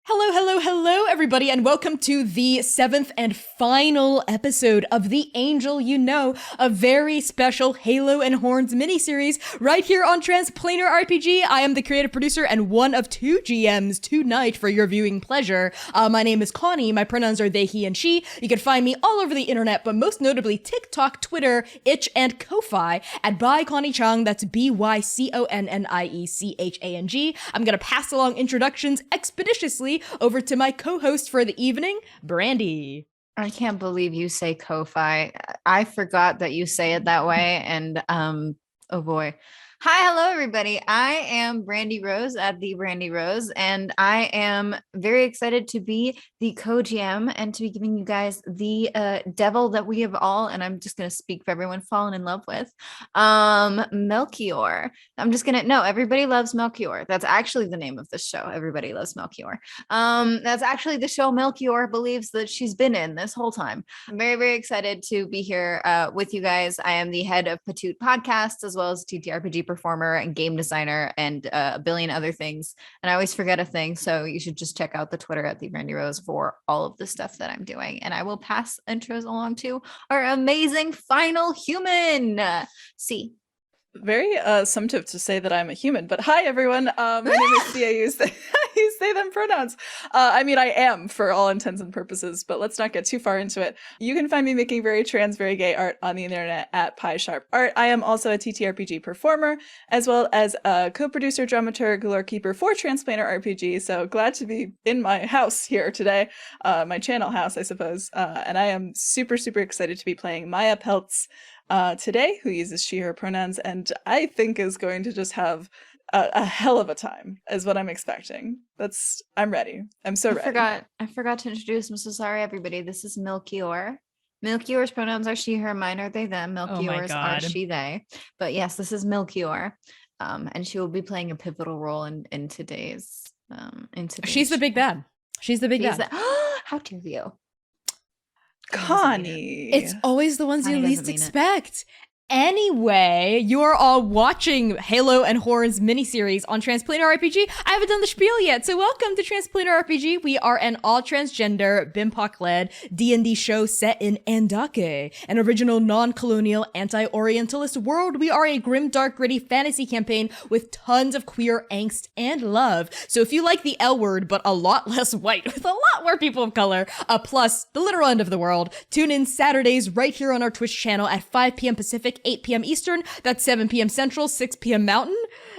Hello, hello, hello, everybody, and welcome to the seventh and final episode of The Angel You Know, a very special Halo and Horns miniseries right here on Transplanar RPG. I am the creative producer and one of two GMs tonight for your viewing pleasure. My name is Connie. My pronouns are they, he, and she. You can find me all over the internet, but most notably TikTok, Twitter, Itch, and Ko-Fi at By Connie Chang. That's BYCONNIECHANG. I'm gonna pass along introductions expeditiously over to my co-host for the evening, Brandy. I can't believe you say Ko-Fi. I forgot that you say it that way. And oh boy. Hi, hello everybody. I am Brandy Rose at the Brandy Rose, and I am very excited to be the co-GM and to be giving you guys the devil that we have all, and I'm just gonna speak for everyone, fallen in love with. Melchior. Everybody loves Melchior. That's actually the name of the show. Everybody loves Melchior. That's actually the show Melchior believes that she's been in this whole time. I'm very, very excited to be here with you guys. I am the head of Patoot Podcast, as well as TTRPG performer and game designer and a billion other things. And I always forget a thing. So you should just check out the Twitter at the Brandy Rose for all of the stuff that I'm doing. And I will pass intros along to our amazing final human. C. Very assumptive to say that I'm a human, but hi everyone. My name is C. I use they them pronouns. I mean, I am for all intents and purposes, but let's not get too far into it. You can find me making very trans, very gay art on the internet at PieSharp Art. I am also a TTRPG performer, as well as a co-producer, dramaturg, lore keeper for Transplanar RPG. So glad to be in my house here today, my channel house, I suppose. And I am super, super excited to be playing Maia Peltz today, who uses she, her pronouns, and I think is going to just have a hell of a time, is what I'm expecting. I'm ready. I'm so ready. I forgot to introduce. I'm so sorry, everybody. This is Melchior. Melchior's pronouns are she, her, mine are they, them. Melchior's are she, they. But yes, this is Melchior. And she will be playing a pivotal role in today's She's the big bad. She's the big bad. How dare you? Connie. It's always the ones Connie you least doesn't mean it. expect. Anyway, you're all watching Halo and Horns miniseries on Transplanar RPG. I haven't done the spiel yet, so welcome to Transplanar RPG. We are an all-transgender, BIMPOC-led D&D show set in Andake, an original non-colonial, anti-Orientalist world. We are a grim, dark, gritty fantasy campaign with tons of queer angst and love. So if you like the L word, but a lot less white, with a lot more people of color, plus the literal end of the world, tune in Saturdays right here on our Twitch channel at 5 p.m. Pacific, 8 p.m. Eastern, that's 7 p.m. Central, 6 p.m. Mountain.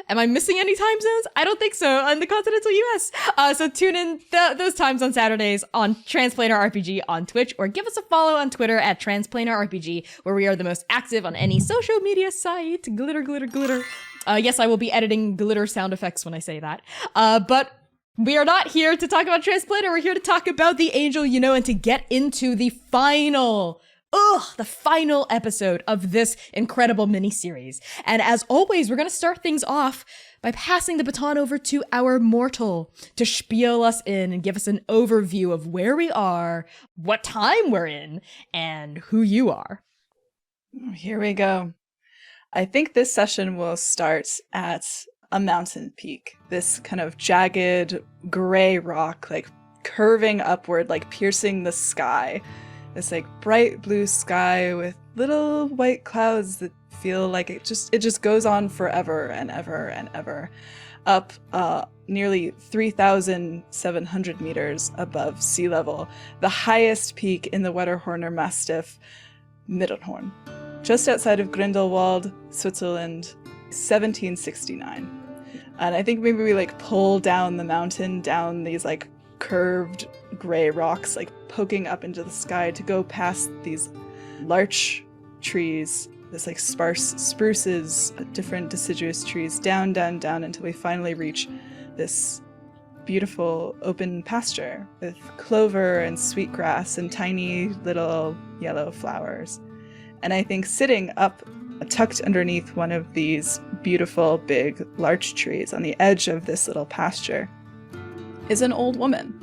Am I missing any time zones? I don't think so, on the continental US. So tune in those times on Saturdays on Transplanar RPG on Twitch, or give us a follow on Twitter at Transplanar RPG, where we are the most active on any social media site. Glitter, glitter, glitter. Yes, I will be editing glitter sound effects when I say that. But we are not here to talk about Transplanar. We're here to talk about The Angel You Know and to get into the final episode of this incredible miniseries. And as always, we're going to start things off by passing the baton over to our mortal to spiel us in and give us an overview of where we are, what time we're in, and who you are. Here we go. I think this session will start at a mountain peak. This kind of jagged gray rock, like curving upward, like piercing the sky. This like bright blue sky with little white clouds that feel like it just goes on forever and ever and ever, up nearly 3,700 meters above sea level, the highest peak in the Wetterhorner Massif, Mittelhorn, just outside of Grindelwald, Switzerland, 1769. And I think maybe we like pull down the mountain, down these like curved gray rocks, like poking up into the sky to go past these larch trees, this like sparse spruces, different deciduous trees, down, down, down until we finally reach this beautiful open pasture with clover and sweetgrass and tiny little yellow flowers. And I think sitting up, tucked underneath one of these beautiful big larch trees on the edge of this little pasture, is an old woman.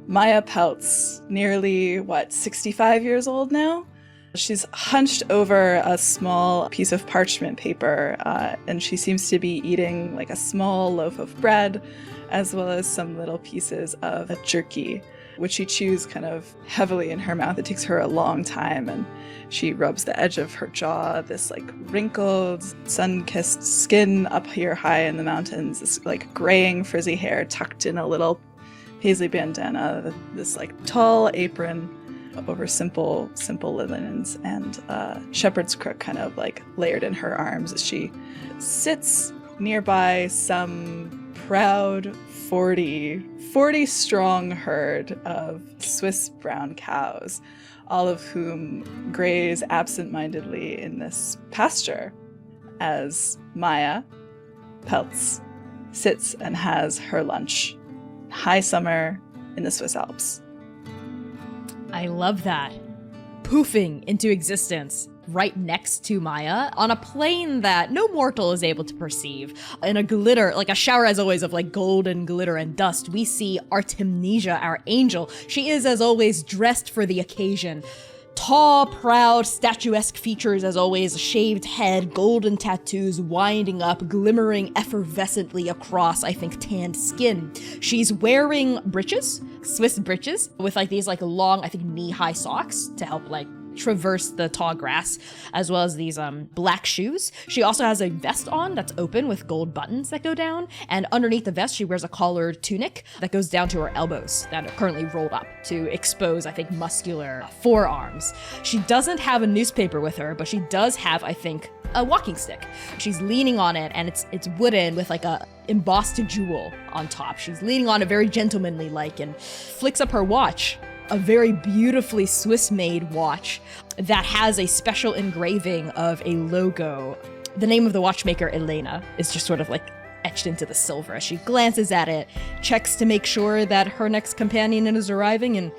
Maia Peltz, nearly, 65 years old now? She's hunched over a small piece of parchment paper, and she seems to be eating like a small loaf of bread, as well as some little pieces of a jerky, which she chews kind of heavily in her mouth. It takes her a long time, and she rubs the edge of her jaw, this like wrinkled, sun-kissed skin up here high in the mountains, this like graying frizzy hair tucked in a little paisley bandana, this like tall apron over simple linens, and shepherd's crook kind of like layered in her arms as she sits nearby some proud 40 strong herd of Swiss brown cows, all of whom graze absent-mindedly in this pasture as Maia Peltz sits and has her lunch. High summer in the Swiss Alps. I love that. Poofing into existence right next to Maia on a plane that no mortal is able to perceive. In a glitter, like a shower as always of like golden glitter and dust, we see Artemisia, our angel. She is as always dressed for the occasion. Tall, proud, statuesque features as always, a shaved head, golden tattoos winding up, glimmering effervescently across, I think, tanned skin. She's wearing breeches, Swiss breeches, with like these like long, I think, knee-high socks to help like traverse the tall grass, as well as these black shoes. She also has a vest on that's open with gold buttons that go down, and underneath the vest she wears a collared tunic that goes down to her elbows that are currently rolled up to expose, I think, muscular forearms. She doesn't have a newspaper with her, but she does have, I think, a walking stick. She's leaning on it, and it's wooden with like a embossed jewel on top. She's leaning on it very gentlemanly like, and flicks up her watch, a very beautifully Swiss-made watch that has a special engraving of a logo. The name of the watchmaker, Elena, is just sort of like etched into the silver as she glances at it, checks to make sure that her next companion is arriving in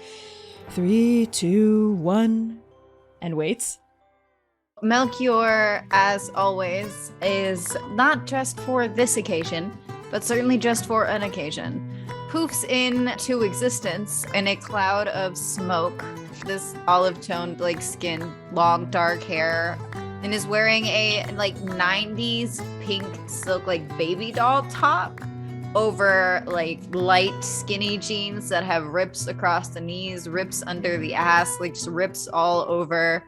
3, 2, 1, and waits. Melchior, as always, is not dressed for this occasion, but certainly dressed for an occasion. Poofs into existence in a cloud of smoke, this olive-toned like skin, long dark hair, and is wearing a like 90s pink silk like baby doll top over like light skinny jeans that have rips across the knees, rips under the ass, like just rips all over,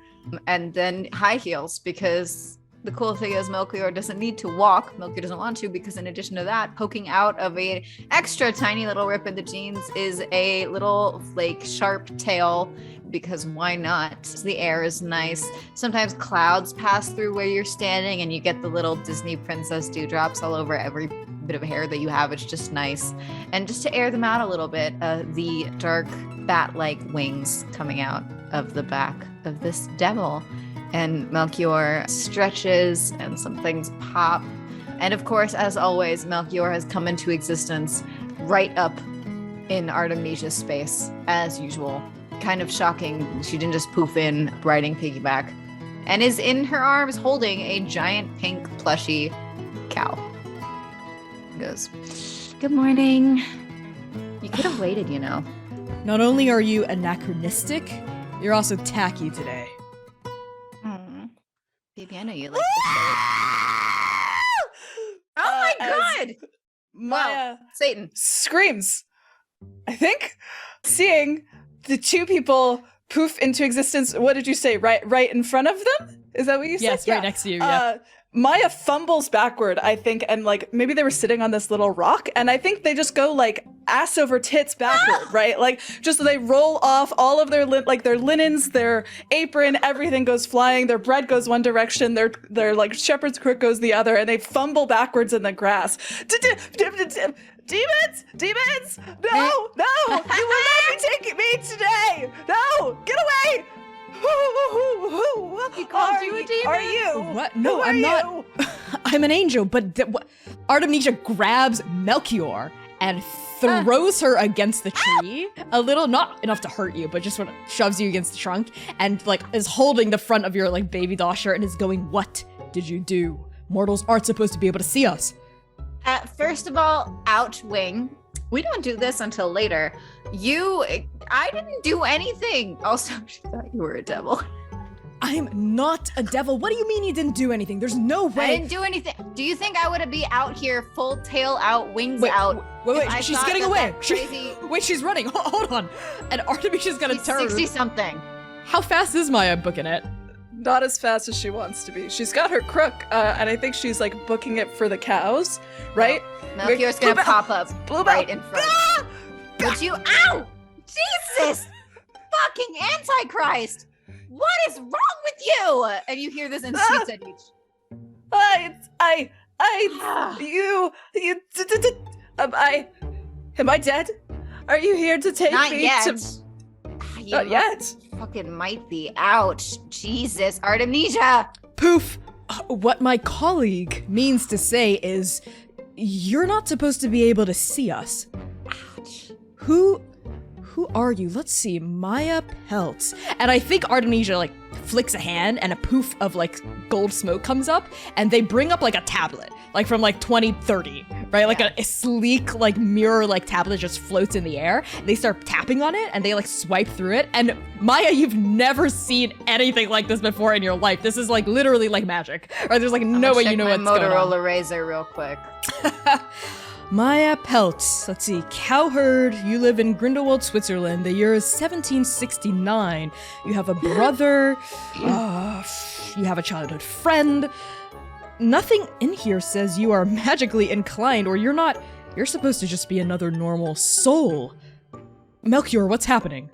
and then high heels, because the cool thing is Melchior doesn't need to walk. Melchior doesn't want to, because in addition to that, poking out of a extra tiny little rip in the jeans is a little like sharp tail, because why not? The air is nice. Sometimes clouds pass through where you're standing and you get the little Disney princess dewdrops all over every bit of hair that you have. It's just nice. And just to air them out a little bit, the dark bat-like wings coming out of the back of this devil. And Melchior stretches and some things pop. And of course, as always, Melchior has come into existence right up in Artemisia's space, as usual. Kind of shocking. She didn't just poof in riding piggyback. And is in her arms holding a giant pink plushy cow. Goes, "Good morning." You could have waited, you know. Not only are you anachronistic, you're also tacky today. Baby, I know you like this shirt. Oh my god! Maia Wow. Satan screams, I think, seeing the two people poof into existence. What did you say? Right in front of them? Is that what you said? Yes, right next to you, yeah. Maia fumbles backward, I think, and like maybe they were sitting on this little rock, and I think they just go like ass over tits backward, right? Like just they roll off all of their their linens, their apron, everything goes flying. Their bread goes one direction, their like shepherd's crook goes the other, and they fumble backwards in the grass. Demons! No! You will not be taking me today! No! Get away! He called you a demon? Are you? What? No, I'm you? not. I'm an angel, but Artemisia grabs Melchior and throws her against the tree. A little, not enough to hurt you, but just sort of shoves you against the trunk and like is holding the front of your like baby doll shirt and is going, "What did you do? Mortals aren't supposed to be able to see us." First of all, outwing. We don't do this until later. I didn't do anything. Also, she thought you were a devil. I'm not a devil. What do you mean you didn't do anything? There's no way. I didn't do anything. Do you think I would be out here full tail out, wings out? Wait, I she's thought getting that away. that crazy... Wait, she's running. Hold on. And Artemisia's gonna She's terror. 60-something. How fast is Maia booking it? Not as fast as she wants to be. She's got her crook, and I think she's like booking it for the cows, right? Melchior's gonna pop up right in front. Ah! Would you? Ow! Jesus! Fucking Antichrist! What is wrong with you? And you hear this in Sweet Edge. Am I dead? Are you here to take Not me yet. to... Not yet. Fucking might be. Ouch. Jesus. Artemisia. Poof. What my colleague means to say is, you're not supposed to be able to see us. Ouch. Who are you? Let's see, Maia Peltz. And I think Artemisia like flicks a hand and a poof of like gold smoke comes up and they bring up like a tablet, like from like 2030, right? Like a sleek like mirror like tablet just floats in the air. They start tapping on it and they like swipe through it. And Maia, you've never seen anything like this before in your life. This is like literally like magic. Right? There's like no way you know what's going on. Motorola Razr real quick. Maia Peltz. Let's see. Cowherd. You live in Grindelwald, Switzerland. The year is 1769. You have a brother. You have a childhood friend. Nothing in here says you are magically inclined or you're not. You're supposed to just be another normal soul. Melchior, what's happening?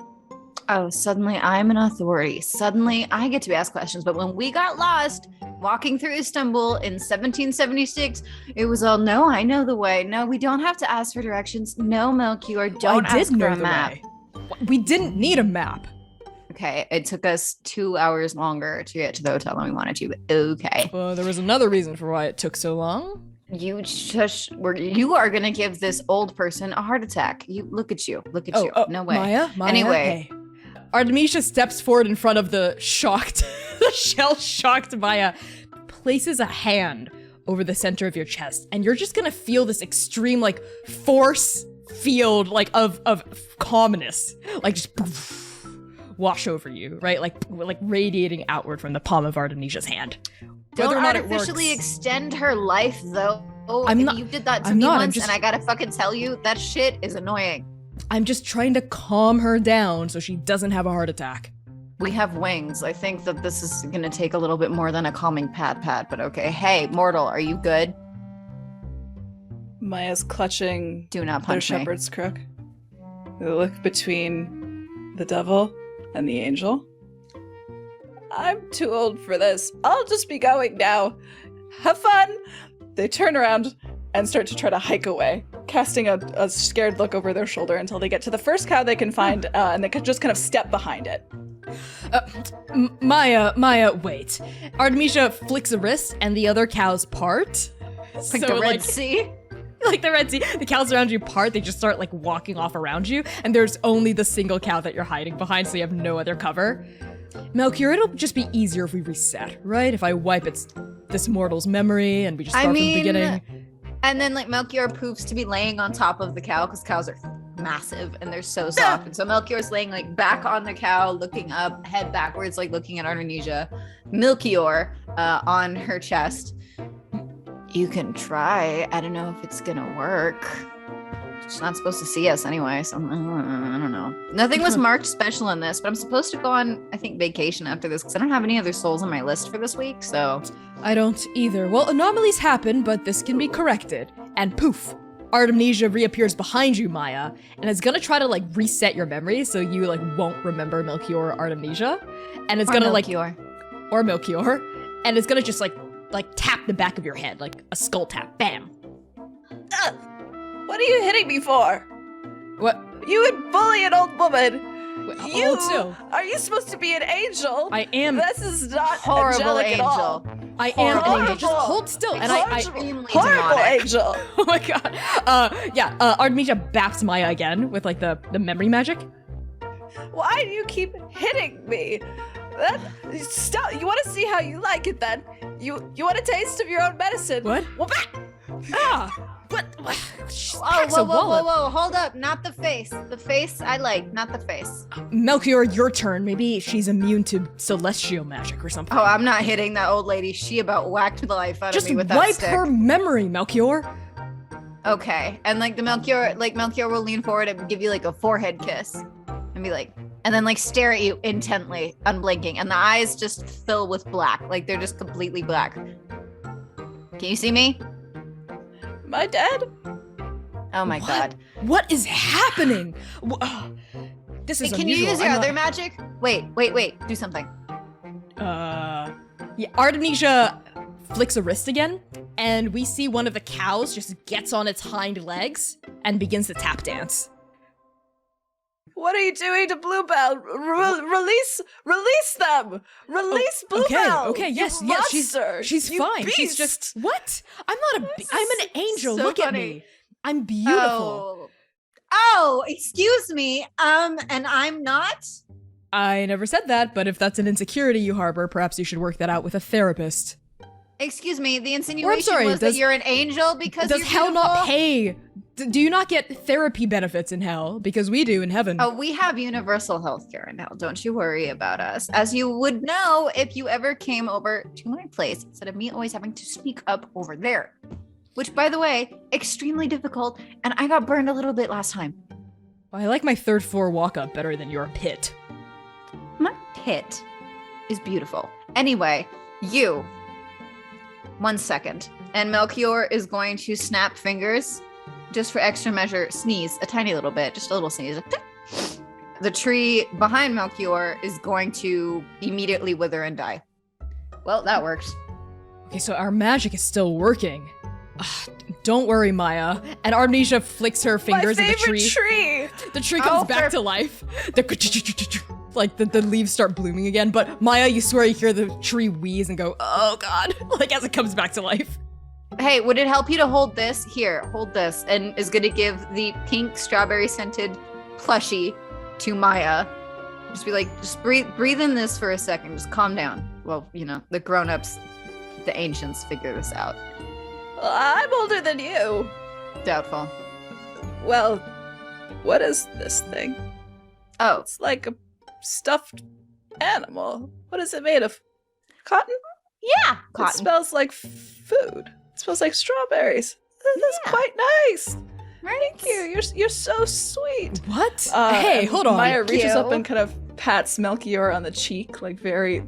Oh, suddenly I'm an authority. Suddenly I get to be asked questions. But when we got lost walking through Istanbul in 1776, it was all, no, I know the way. No, we don't have to ask for directions. No, Melchior, don't ask for a map. We didn't need a map. Okay, it took us 2 hours longer to get to the hotel than we wanted to, but okay. Well, there was another reason for why it took so long. You are gonna give this old person a heart attack. Look at you. No way. Maia, anyway. Hey. Artemisia steps forward in front of the shell-shocked Maia, places a hand over the center of your chest, and you're just gonna feel this extreme, like, force field, like, of calmness, like, just wash over you, right? Like radiating outward from the palm of Artemisia's hand. Don't artificially extend her life, though. You did that to me once, and I gotta fucking tell you, that shit is annoying. I'm just trying to calm her down so she doesn't have a heart attack. We have wings. I think that this is going to take a little bit more than a calming pat, but okay. Hey, mortal, are you good? Maia's clutching Do not their punch me. shepherd's crook. They look between the devil and the angel. I'm too old for this. I'll just be going now. Have fun! They turn around and start to try to hike away, casting a scared look over their shoulder until they get to the first cow they can find, and they can just kind of step behind it. Maia, wait. Artemisia flicks a wrist and the other cows part. Like the Red Sea? Like the Red Sea. The cows around you part, they just start like walking off around you, and there's only the single cow that you're hiding behind, so you have no other cover. Melchior, it'll just be easier if we reset, right? If I wipe this mortal's memory and we just start from the beginning. And then like Melchior poofs to be laying on top of the cow because cows are massive and they're so soft. And so Melchior's laying like back on the cow, looking up, head backwards, like looking at Artemisia. Melchior on her chest. You can try. I don't know if it's gonna work. She's not supposed to see us anyway, so I don't know. Nothing was marked special in this, but I'm supposed to go on, I think, vacation after this because I don't have any other souls on my list for this week, so. I don't either. Well, anomalies happen, but this can be corrected. And poof, Artemisia reappears behind you, Maia, and is gonna try to like reset your memory so you like won't remember Melchior or Artemisia. And it's gonna Melchior. or Melchior, and it's gonna just like tap the back of your head, like a skull tap. Bam. What are you hitting me for? What? You would bully an old woman. Are you supposed to be an angel? I am. This is not Horrible angelic angel. at all. I am an Horrible. angel. Just hold still. And Extremely horrible demonic. angel. Oh my god. Artemisia baps Maia again with like the memory magic. Why do you keep hitting me? Stop. You want to see how you like it then? You want a taste of your own medicine? What? Well, What? She Oh, packs whoa, a whoa, whoa, wallop. whoa, hold up. Not the face. The face I like, not the face. Melchior, your turn. Maybe she's immune to celestial magic or something. Oh, I'm not hitting that old lady. She about whacked the life out Just of me with that wipe stick. her memory, Melchior. Okay. And like Melchior will lean forward and give you like a forehead kiss and be like, and then like stare at you intently, unblinking. And the eyes just fill with black. Like they're just completely black. Can you see me? Am I dead? Oh my What? God. What is happening? This is Can you unusual. use your I'm other not- magic? Wait. Do something. Yeah, Artemisia flicks a wrist again, and we see one of the cows just gets on its hind legs and begins to tap dance. What are you doing to Bluebell? Release them! Release Bluebell! Okay, yes, you yes, monster! she's You fine. She's beast! just what? I'm not a. I'm an angel. so Look at funny. me. I'm beautiful. Oh, excuse me. And I'm not? I never said that, but if that's an insecurity you harbor, perhaps you should work that out with a therapist. Excuse me, the insinuation sorry, was does- that you're an angel because Does you're hell not beautiful? pay? Do you not get therapy benefits in hell? Because we do in heaven. Oh, we have universal health care in hell. Don't you worry about us. As you would know if you ever came over to my place instead of me always having to sneak up over there. Which, by the way, extremely difficult. And I got burned a little bit last time. I like my third floor walk up better than your pit. My pit is beautiful. Anyway, you. 1 second. And Melchior is going to snap fingers just for extra measure, sneeze a tiny little bit, just a little sneeze. The tree behind Melchior is going to immediately wither and die. Well, that worked. Okay, so our magic is still working. Don't worry, Maia. And Artemisia flicks her fingers My at the favorite tree. tree! The tree comes back to life. Like the leaves start blooming again. But Maia, you swear you hear the tree wheeze and go, oh God, like as it comes back to life. Hey, would it help you to hold this? Here, hold this. And is going to give the pink strawberry scented plushie to Maia. Just be like, just breathe in this for a second. Just calm down. Well, you know, the grown-ups, the ancients figure this out. Well, I'm older than you. Doubtful. Well, what is this thing? Oh, It's like a stuffed animal. What is it made of? Cotton? yeah. It Cotton. smells like food. It smells like strawberries. That's Yeah. quite nice. Right? Thank you. You're so sweet. What? Hey, and hold on. Maia reaches up you. and kind of pats Melchior on the cheek, like very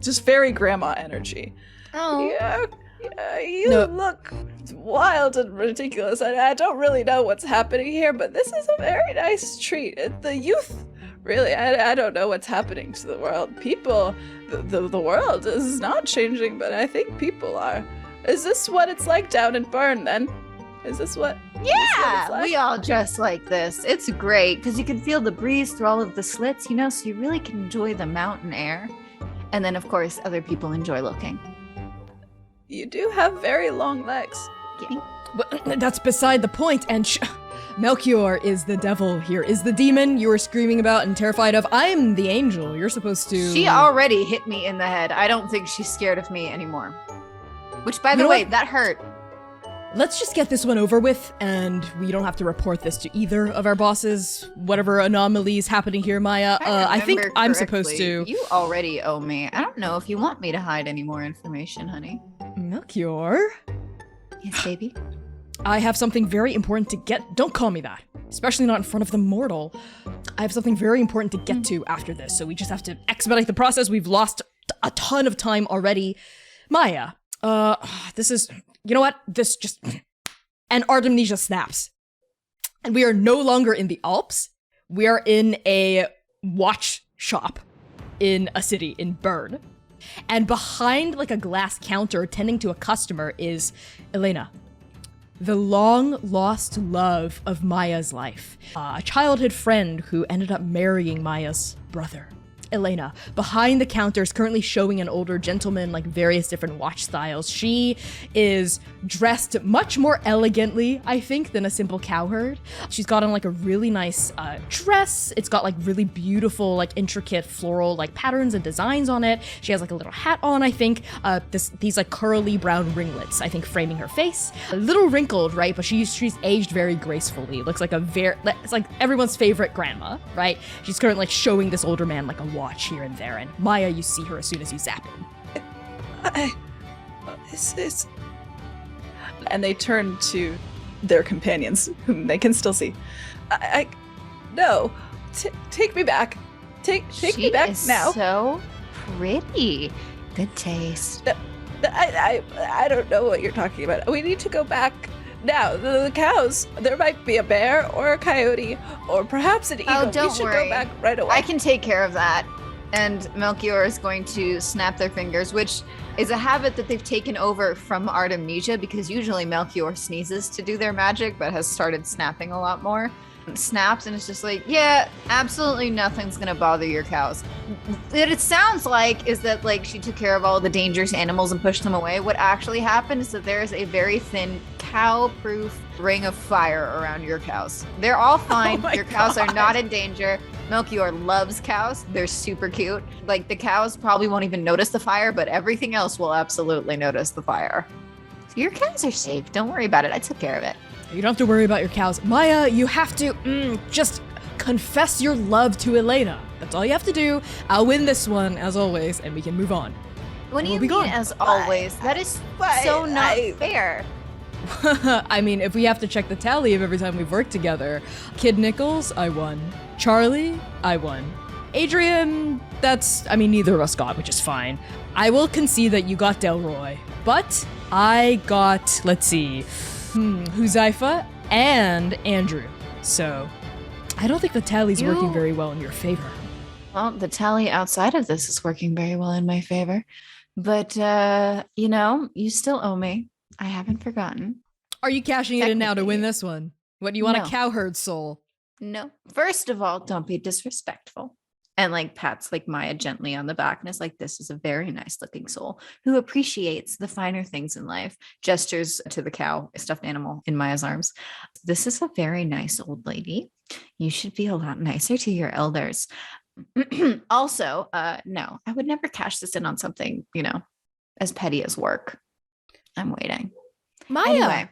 grandma energy. Oh. Yeah, you No. look wild and ridiculous. I don't really know what's happening here, but this is a very nice treat. The youth, really, I don't know what's happening to the world. People, the world is not changing, but I think people are. Is this what it's like down in Bern, then? Is this what? Yeah, like? we all dress like this. It's great because you can feel the breeze through all of the slits, you know, so you really can enjoy the mountain air. And then, of course, other people enjoy looking. You do have very long legs. But that's beside the point, and Melchior is the devil here, is the demon you were screaming about and terrified of. I'm the angel. You're supposed to... She already hit me in the head. I don't think she's scared of me anymore. Which, by You the know way, what? that hurt. Let's just get this one over with, and we don't have to report this to either of our bosses. Whatever anomalies happening here, Maia. I think remember I'm supposed correctly, to... You already owe me. I don't know if you want me to hide any more information, honey. Melchior? Yes, baby. I have something very important to get... Don't call me that. Especially not in front of the mortal. I have something very important to get to after this, so we just have to expedite the process. We've lost a ton of time already. Maia, this is... You know what? This just... And Artemisia snaps. And we are no longer in the Alps. We are in a watch shop in a city in Bern. And behind like a glass counter tending to a customer is Elena, the long-lost love of Maia's life. A childhood friend who ended up marrying Maia's brother. Elena. Behind the counter is currently showing an older gentleman like various different watch styles. She is dressed much more elegantly, I think, than a simple cowherd. She's got on like a really nice dress. It's got like really beautiful, like intricate floral like patterns and designs on it. She has like a little hat on, I think. These like curly brown ringlets, I think, framing her face. A little wrinkled, right? But she's aged very gracefully. Looks like it's like everyone's favorite grandma, right? She's currently like showing this older man like a watch here and there. And Maia, you see her as soon as you zap him. And they turn to their companions, whom they can still see. No, take me back. Take me back now. So pretty. Good taste. I don't know what you're talking about. We need to go back now. The cows. There might be a bear or a coyote or perhaps an eagle. Don't we should worry. go back right away. I can take care of that. And Melchior is going to snap their fingers, which is a habit that they've taken over from Artemisia, because usually Melchior sneezes to do their magic, but has started snapping a lot more. Snaps, and it's just like, yeah, absolutely nothing's gonna bother your cows. What it sounds like is that like she took care of all the dangerous animals and pushed them away. What actually happened is that there is a very thin cow-proof ring of fire around your cows. They're all fine. Your cows are not in danger. Melchior loves cows. They're super cute. Like the cows probably won't even notice the fire, but everything else will absolutely notice the fire. So your cows are safe. Don't worry about it. I took care of it. You don't have to worry about your cows. Maia, you have to just confess your love to Elena. That's all you have to do. I'll win this one, as always, and we can move on. What do you We'll be mean, gone. as always? That is so not fair. I mean, if we have to check the tally of every time we've worked together. Kid Nichols, I won. Charlie, I won. Adrian, neither of us got, which is fine. I will concede that you got Delroy, but I got, let's see, Huzaifa and Andrew. So I don't think the tally's working very well in your favor. Well, the tally outside of this is working very well in my favor. But, you still owe me. I haven't forgotten. Are you cashing it in now to win Technically. this one? What, do you want No. a cowherd soul? No. First of all, don't be disrespectful. And like pats like Maia gently on the back and is like, this is a very nice looking soul who appreciates the finer things in life. Gestures to the cow, stuffed animal in Maia's arms. This is a very nice old lady. You should be a lot nicer to your elders. Also, no, I would never cash this in on something, as petty as work. I'm waiting. Maia! Anyway.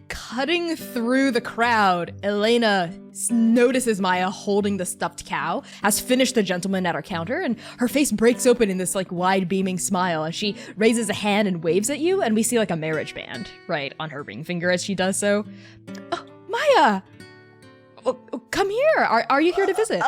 Cutting through the crowd, Elena notices Maia holding the stuffed cow, has finished the gentleman at her counter, and her face breaks open in this like wide beaming smile, and she raises a hand and waves at you, and we see like a marriage band, right, on her ring finger as she does so. Oh, Maia! Come here! Are you here to visit?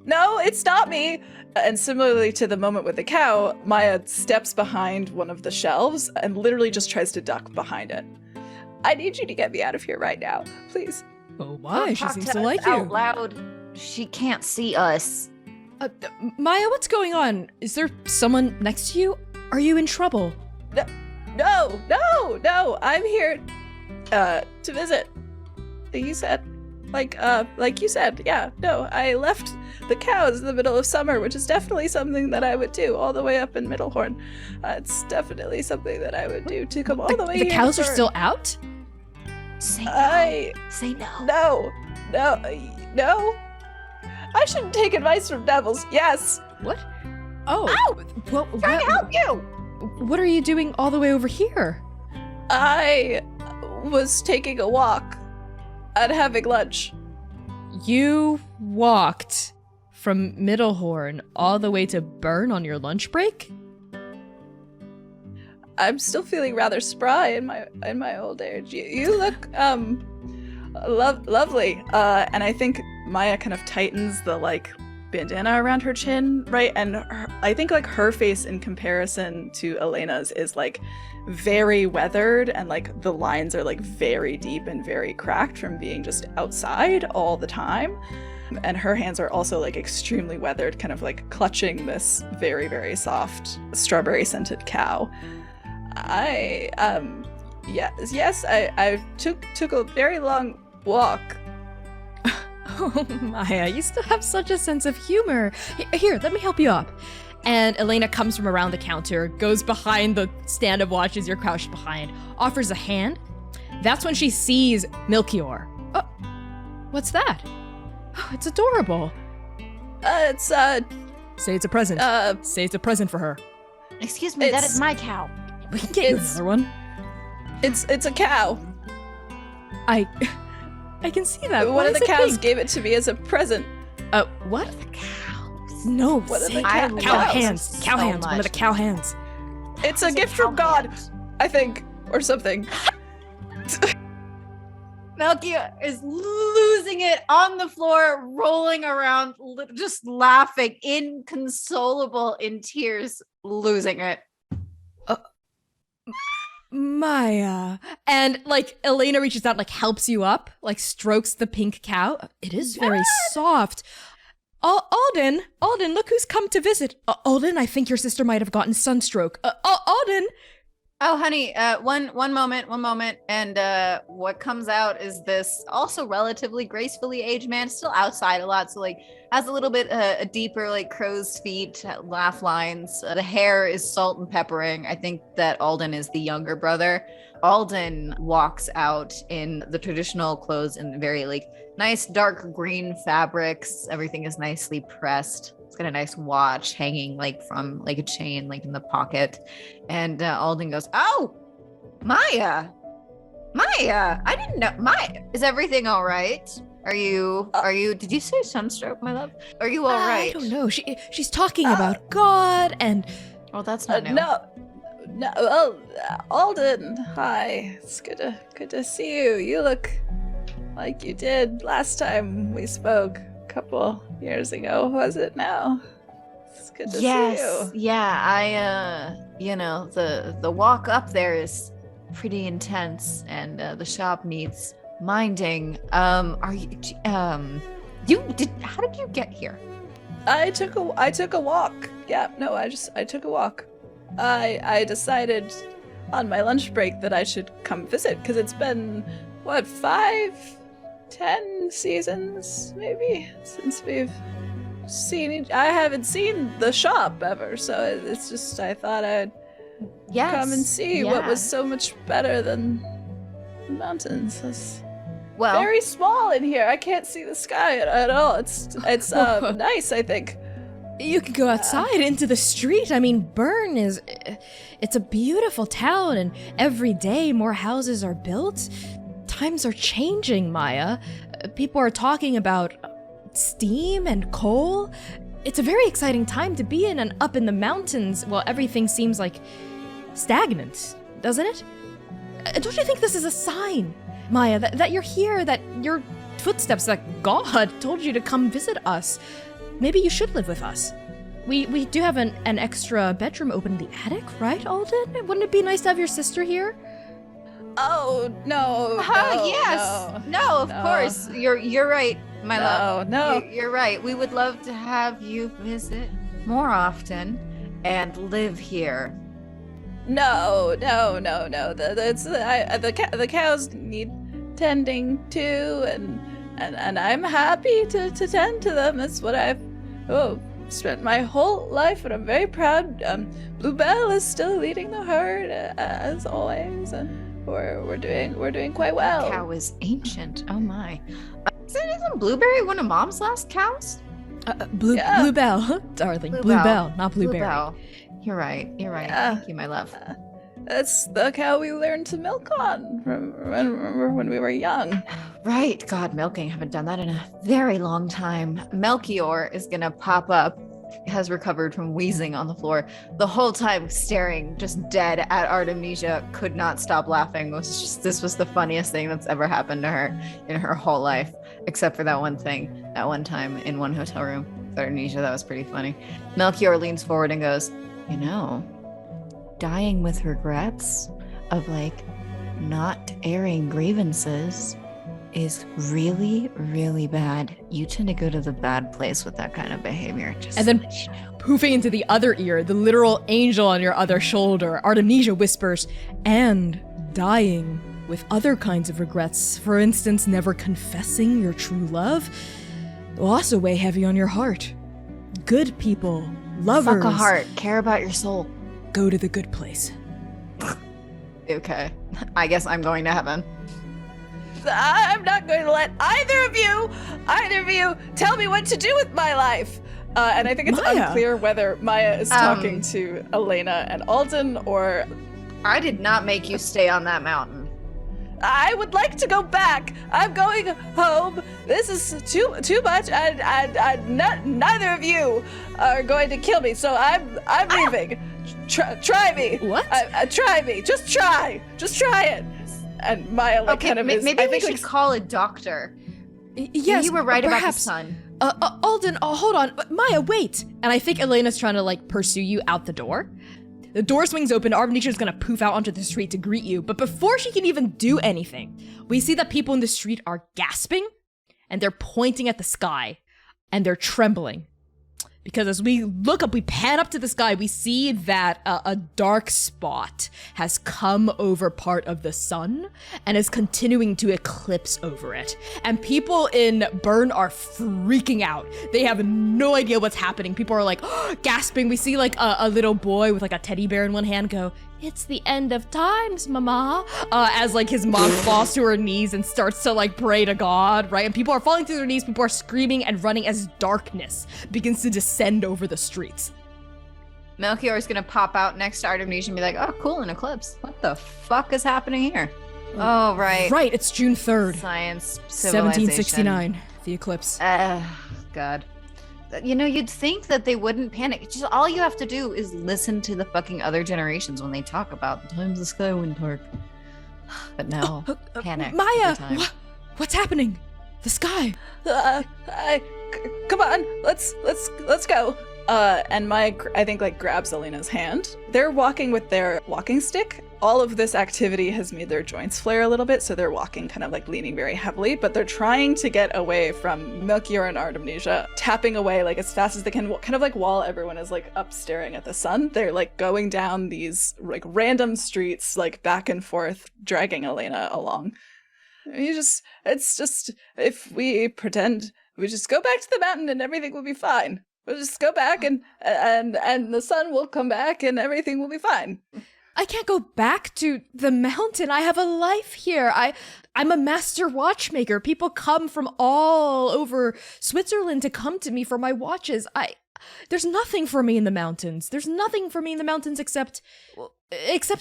No, it's not me. And similarly to the moment with the cow, Maia steps behind one of the shelves and literally just tries to duck behind it. I need you to get me out of here right now, please. Oh, why? She Talk seems to to us like out you. loud. She can't see us. Maia, what's going on? Is there someone next to you? Are you in trouble? No, I'm here to visit. You said, like you said, yeah, no, I left the cows in the middle of summer, which is definitely something that I would do all the way up in Middlehorn. It's definitely something that I would do to come all the way here. The cows to are Bern. still out? Say no. Say no. No. I shouldn't take advice from devils. Yes. What? Oh. Well, Trying to help you. what are you doing all the way over here? I was taking a walk and having lunch. You walked from Middlehorn all the way to Bern on your lunch break? I'm still feeling rather spry in my old age. You look lovely. And I think Maia kind of tightens the like bandana around her chin, right? And I think like her face in comparison to Elena's is like very weathered, and like the lines are like very deep and very cracked from being just outside all the time. And her hands are also like extremely weathered, kind of like clutching this very, very soft strawberry scented cow. I took a very long walk. Oh, Maya, you still have such a sense of humor. Here, let me help you up. And Elena comes from around the counter, goes behind the stand of watches you're crouched behind, offers a hand. That's when she sees Melchior. Oh, what's that? Oh, it's adorable. Say it's a present. Say it's a present for her. Excuse me, that is my cow. We can get you another one. It's a cow. I can see that. One Why of is the it cows pink? gave it to me as a present. What? The cows. No, What are say the cow cows? hands. Cow So hands. One of the much. cow hands. It's a How's it gift from cow God, hands? I think, or something. Melchior is losing it on the floor, rolling around, just laughing, inconsolable, in tears, losing it. Maya. And like Elena reaches out, like helps you up, like strokes the pink cow. It is very soft. Alden, look who's come to visit. Alden, I think your sister might have gotten sunstroke. Alden. Oh, honey, one moment. And what comes out is this also relatively gracefully aged man, still outside a lot. So like has a little bit a deeper like crow's feet, laugh lines. The hair is salt and peppering. I think that Alden is the younger brother. Alden walks out in the traditional clothes in very like nice dark green fabrics. Everything is nicely pressed. It's got a nice watch hanging like from like a chain like in the pocket. And Alden goes, "Oh, Maya, I didn't know. Maya, is everything all right? Are you, did you say sunstroke, my love? Are you all right?" I don't know. She's talking about God and Well, that's not new. No. Well, Alden, hi. It's good to see you. You look like you did last time we spoke a couple years ago, was it now? It's good to see you. Yeah, I the walk up there is pretty intense and the shop needs minding. How did you get here? I took a walk. Yeah, no, I took a walk. I decided on my lunch break that I should come visit because it's been 5-10 seasons maybe since we've seen I haven't seen the shop ever, so it's just I thought I'd come and see what was so much better than the mountains. It's very small in here. I can't see the sky at all. It's nice, I think. you can go outside into the street. I mean, Bern it's a beautiful town, and every day more houses are built. Times are changing, Maya. People are talking about steam and coal. It's a very exciting time to be in and up in the mountains. Well, everything seems like stagnant, doesn't it? Don't you think this is a sign, Maya, that you're here, that your footsteps, that God told you to come visit us? Maybe you should live with us. We do have an extra bedroom open in the attic, right, Alden? Wouldn't it be nice to have your sister here? Oh no! Yes. No, of course. You're right, my love. No. You're right. We would love to have you visit more often and live here. No. The cows need tending to, and I'm happy to tend to them. That's what I've spent my whole life, and I'm very proud. Bluebell is still leading the herd as always, and we're doing quite well. Cow is ancient. Oh my! Isn't Blueberry one of Mom's last cows? Bluebell, darling. Bluebell, not Blueberry. Bluebell. You're right. Yeah. Thank you, my love. That's the cow we learned to milk on. Remember when we were young? Right. God, milking. Haven't done that in a very long time. Melchior is gonna pop up. Has recovered from wheezing on the floor. The whole time staring just dead at Artemisia. Could not stop laughing. This was the funniest thing that's ever happened to her in her whole life. Except for that one thing, that one time in one hotel room with Artemisia. That was pretty funny. Melchior leans forward and goes, dying with regrets of like not airing grievances is really, really bad. You tend to go to the bad place with that kind of behavior. And then poofing into the other ear, the literal angel on your other shoulder, Artemisia whispers, and dying with other kinds of regrets. For instance, never confessing your true love. also weigh heavy on your heart. Good people, lovers. Fuck a heart. Care about your soul. Go to the good place. Okay. I guess I'm going to heaven. I'm not going to let either of you tell me what to do with my life. And I think it's Maia. unclear whether Maia is talking to Elena and Alden or... I did not make you stay on that mountain. I would like to go back. I'm going home. This is too much, and neither of you are going to kill me. So I'm leaving. Try me. What? Try me. Just try it. And Maia kind of is. Maybe we should call a doctor. Yes, you were right about the perhaps. sun. Alden, hold on. Maia, wait. And I think Elena's trying to pursue you out the door. The door swings open, Arvenisha's gonna poof out onto the street to greet you, but before she can even do anything, we see that people in the street are gasping, and they're pointing at the sky, and they're trembling. Because as we look up, we pan up to the sky, we see that a dark spot has come over part of the sun and is continuing to eclipse over it. And people in Bern are freaking out. They have no idea what's happening. People are gasping. We see a little boy with a teddy bear in one hand go, "It's the end of times, mama," as his mom falls to her knees and starts to pray to God, right? And people are falling to their knees, people are screaming and running as darkness begins to descend over the streets. Melchior is gonna pop out next to Artemisia and be like, "Oh, cool, an eclipse. What the fuck is happening here?" Oh, right. Right, it's June 3rd, Science, civilization. 1769, the eclipse. God. You'd think that they wouldn't panic. Just all you have to do is listen to the fucking other generations when they talk about the times the sky went dark. But no, panic. Maia, every time. what's happening? The sky. Come on, let's go. And Maia, I think, grabs Elena's hand. They're walking with their walking stick. All of this activity has made their joints flare a little bit, so they're walking kind of leaning very heavily, but they're trying to get away from Melchior and Artemisia, tapping away as fast as they can, kind of while everyone is up staring at the sun. They're going down these random streets, back and forth, dragging Elena along. It's just, if we pretend we just go back to the mountain and everything will be fine. We'll just go back and the sun will come back and everything will be fine. I can't go back to the mountain. I have a life here. I'm a master watchmaker. People come from all over Switzerland to come to me for my watches. There's nothing for me in the mountains. There's nothing for me in the mountains except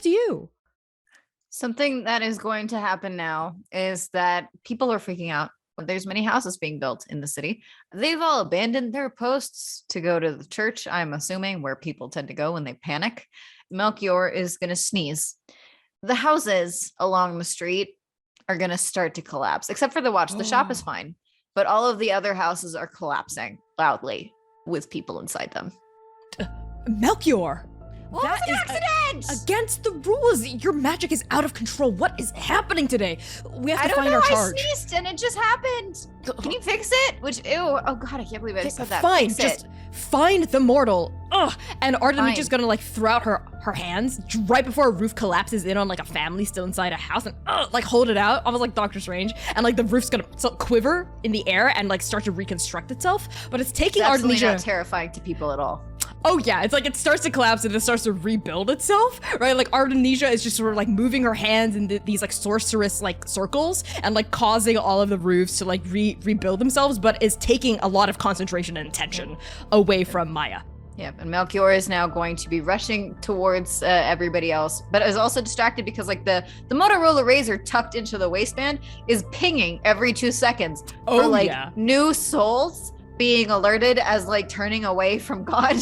you. Something that is going to happen now is that people are freaking out. There's many houses being built in the city. They've all abandoned their posts to go to the church, I'm assuming, where people tend to go when they panic. Melchior is going to sneeze. The houses along the street are going to start to collapse, except for the watch. The shop is fine, but all of the other houses are collapsing loudly with people inside them. Melchior! That is an accident! Against the rules! Your magic is out of control. What is happening today? We have to find our charge. I sneezed and it just happened. Can you fix it? Ew. Oh God, I can't believe I just said that. Fine, fix just it. find the mortal. Ugh. And Artemisia's gonna throw out her hands right before a roof collapses in on a family still inside a house and hold it out, almost like Doctor Strange. And the roof's gonna quiver in the air and start to reconstruct itself. But it's taking Artemisia. Artemisia. Not terrifying to people at all. Oh yeah, it's it starts to collapse and it starts to rebuild itself, right? Artemisia is just sort of moving her hands in these sorceress circles and causing all of the roofs to rebuild themselves, but is taking a lot of concentration and attention away from Maia. Yep, and Melchior is now going to be rushing towards everybody else, but is also distracted because the Motorola Razr tucked into the waistband is pinging every 2 seconds for new souls being alerted as like turning away from God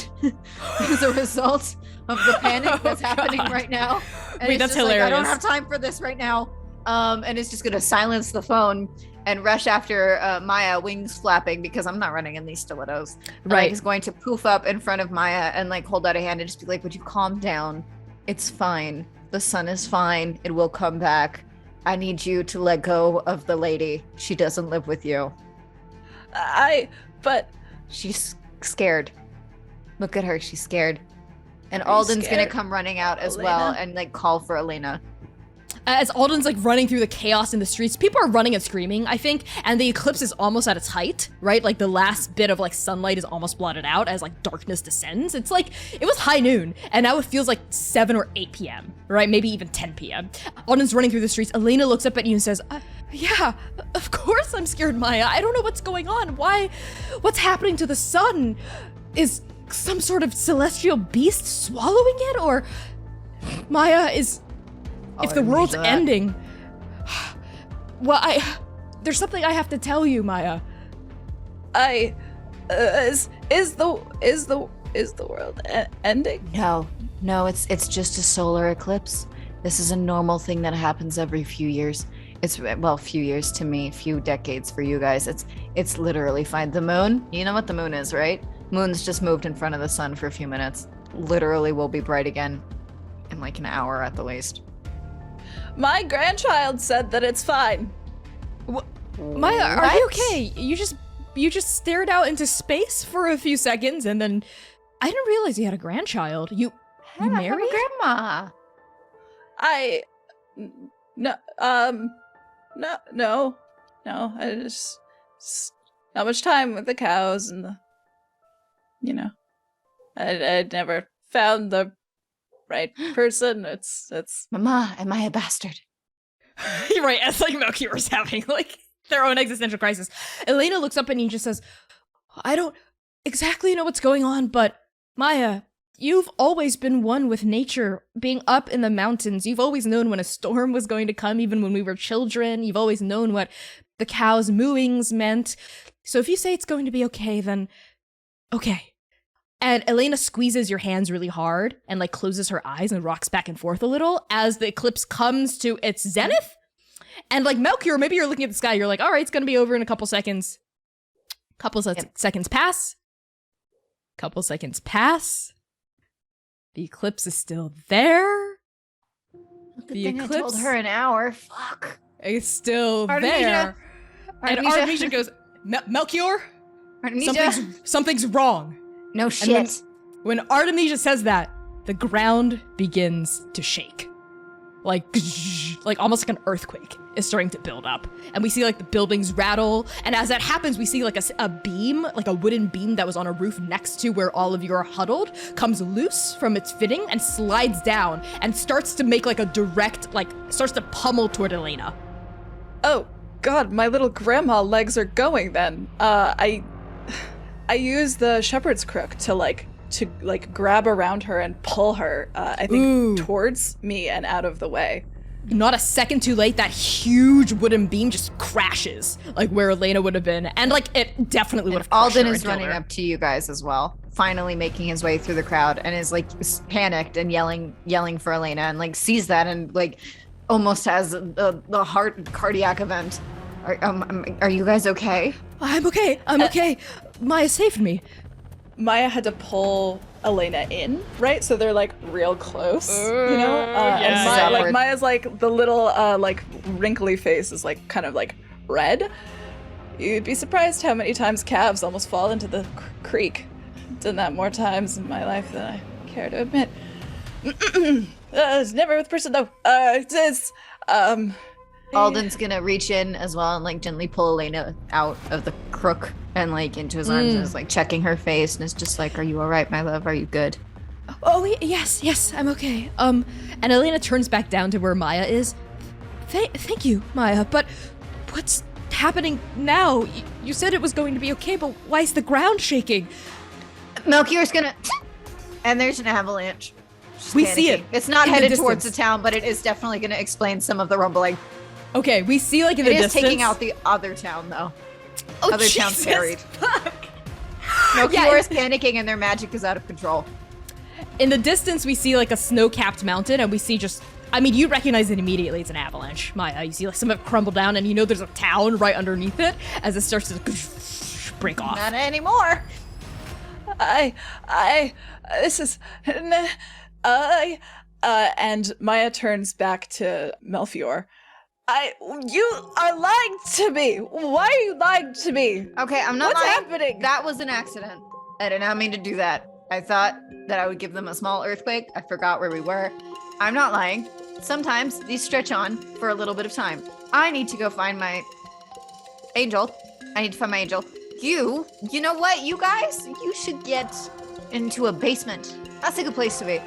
as a result of the panic that's happening right now. And Wait, it's that's just hilarious. I don't have time for this right now. And it's just gonna silence the phone and rush after Maia, wings flapping, because I'm not running in these stilettos. Right. He's going to poof up in front of Maia and hold out a hand and just be like, would you calm down? It's fine. The sun is fine. It will come back. I need you to let go of the lady. She doesn't live with you. But she's scared. Look at her. She's scared. And Are you Alden's scared, gonna come running out as Elena? well and call for Elena. as Alden's like running through the chaos in the streets. People are running and screaming, I think, and the eclipse is almost at its height, right? Like the last bit of like sunlight is almost blotted out as like darkness descends. It's like, it was high noon, and now it feels like 7 or 8 p.m., right? Maybe even 10 p.m. Alden's running through the streets. Elena looks up at you and says, yeah, of course I'm scared, Maia. I don't know what's going on. What's happening to the sun? Is some sort of celestial beast swallowing it? Or Maia, if the world's ending, well, there's something I have to tell you, Maia. Is the world ending? No, it's just a solar eclipse. This is a normal thing that happens every few years. It's, well, few years to me, few decades for you guys. It's literally fine. The moon, you know what the moon is, right? Moon's just moved in front of the sun for a few minutes. Literally will be bright again in like an hour at the least. My grandchild said that it's fine. Maia, are you okay? You just stared out into space for a few seconds, and then I didn't realize you had a grandchild. You married? I have a grandma. No. I just not much time with the cows and I'd never found the right person. It's Mama, am I a bastard? You're right, as like Melchior's having like their own existential crisis. Elena looks up and he just says, I don't exactly know what's going on, but Maia, you've always been one with nature, being up in the mountains. You've always known when a storm was going to come, even when we were children. You've always known what the cows' mooings meant. So if you say it's going to be okay, then okay. And Elena squeezes your hands really hard and like closes her eyes and rocks back and forth a little as the eclipse comes to its zenith. And like Melchior, maybe you're looking at the sky, you're like, all right, it's going to be over in a couple seconds. Seconds pass. Couple seconds pass. The eclipse is still there. The eclipse. I told her an hour. Fuck. It's still Artemisia. There. And Artemisia goes, Melchior? Artemisia? Something's wrong. No shit. When Artemisia says that, the ground begins to shake. Like almost like an earthquake is starting to build up. And we see like the buildings rattle. And as that happens, we see like a beam, like a wooden beam that was on a roof next to where all of you are huddled, comes loose from its fitting and slides down and starts to make like a direct, starts to pummel toward Elena. Oh, God, my little grandma legs are going then. I use the shepherd's crook to grab around her and pull her, I think, towards me and out of the way. Not a second too late, that huge wooden beam just crashes, like where Elena would have been, and like it definitely would have crushed Alden her is and killed running her. up to you guys as well, finally making his way through the crowd, and is like panicked and yelling for Elena, and like sees that and like almost has the cardiac event. Are you guys okay? I'm okay. Maya saved me. Maya had to pull Elena in, right? So they're like real close, yes. And Maya's like the little wrinkly face is like kind of like red. You'd be surprised how many times calves almost fall into the creek. Done that more times in my life than I care to admit. It's never with person though. It's Alden's gonna reach in as well and like gently pull Elena out of the crook and like into his arms and is like checking her face and is just like, are you all right, my love? Are you good? Oh, yes, I'm okay. And Elena turns back down to where Maya is. Thank you, Maya, but what's happening now? You said it was going to be okay, but why is the ground shaking? Melchior's gonna... And there's an avalanche. She's We panicking. see it. It's not in the headed towards the distance. town, but it is definitely gonna explain some of the rumbling. Okay, we see like in the It is distance. taking out the other town, though. Oh, Other town's Jesus, buried. fuck. Melchior is panicking and their magic is out of control. In the distance, we see like a snow-capped mountain, and we see you recognize it immediately. It's an avalanche, Maya. You see like some of it crumble down, and you know there's a town right underneath it as it starts to break off. Not anymore. And Maya turns back to Melchior. You are lying to me. Why are you lying to me? Okay, I'm not What's lying. happening? That was an accident. I did not mean to do that. I thought that I would give them a small earthquake. I forgot where we were. I'm not lying. sometimes these stretch on for a little bit of time. I need to go find my angel. I need to find my angel. You know what, you guys? You should get into a basement. That's a good place to be.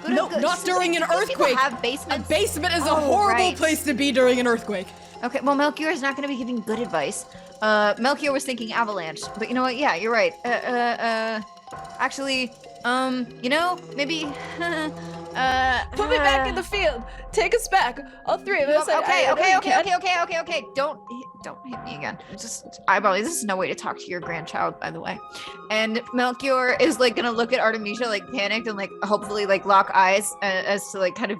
No, not during an earthquake. Have basements? A basement is a horrible place to be during an earthquake. Okay, well, Melchior is not going to be giving good advice. Melchior was thinking avalanche, but you know what? Yeah, you're right. Actually, maybe. Put me back in the field. Take us back. All three of us. Okay. Don't hit me again. Just eyeballing. This is no way to talk to your grandchild, by the way. And Melchior is like gonna look at Artemisia like panicked and like hopefully like lock eyes as to like kind of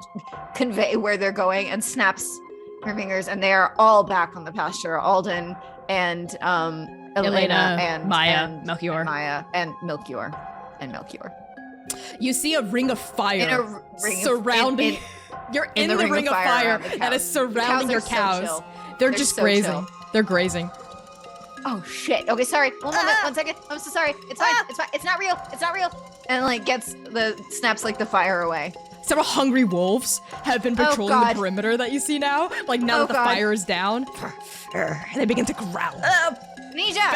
convey where they're going, and snaps her fingers, and they are all back on the pasture. Alden and Elena and Maia, and Melchior. Maia and Melchior. You see a ring of fire surrounding. You're in the ring of fire that is surrounding your cows. So They're just so grazing. chill. They're grazing. Oh shit. Okay, sorry. One moment. 1 second. I'm so sorry. It's fine. It's fine. It's not real. And like snaps like the fire away. Several hungry wolves have been patrolling the perimeter that you see now. Like now that the fire is down, they begin to growl. Ninja!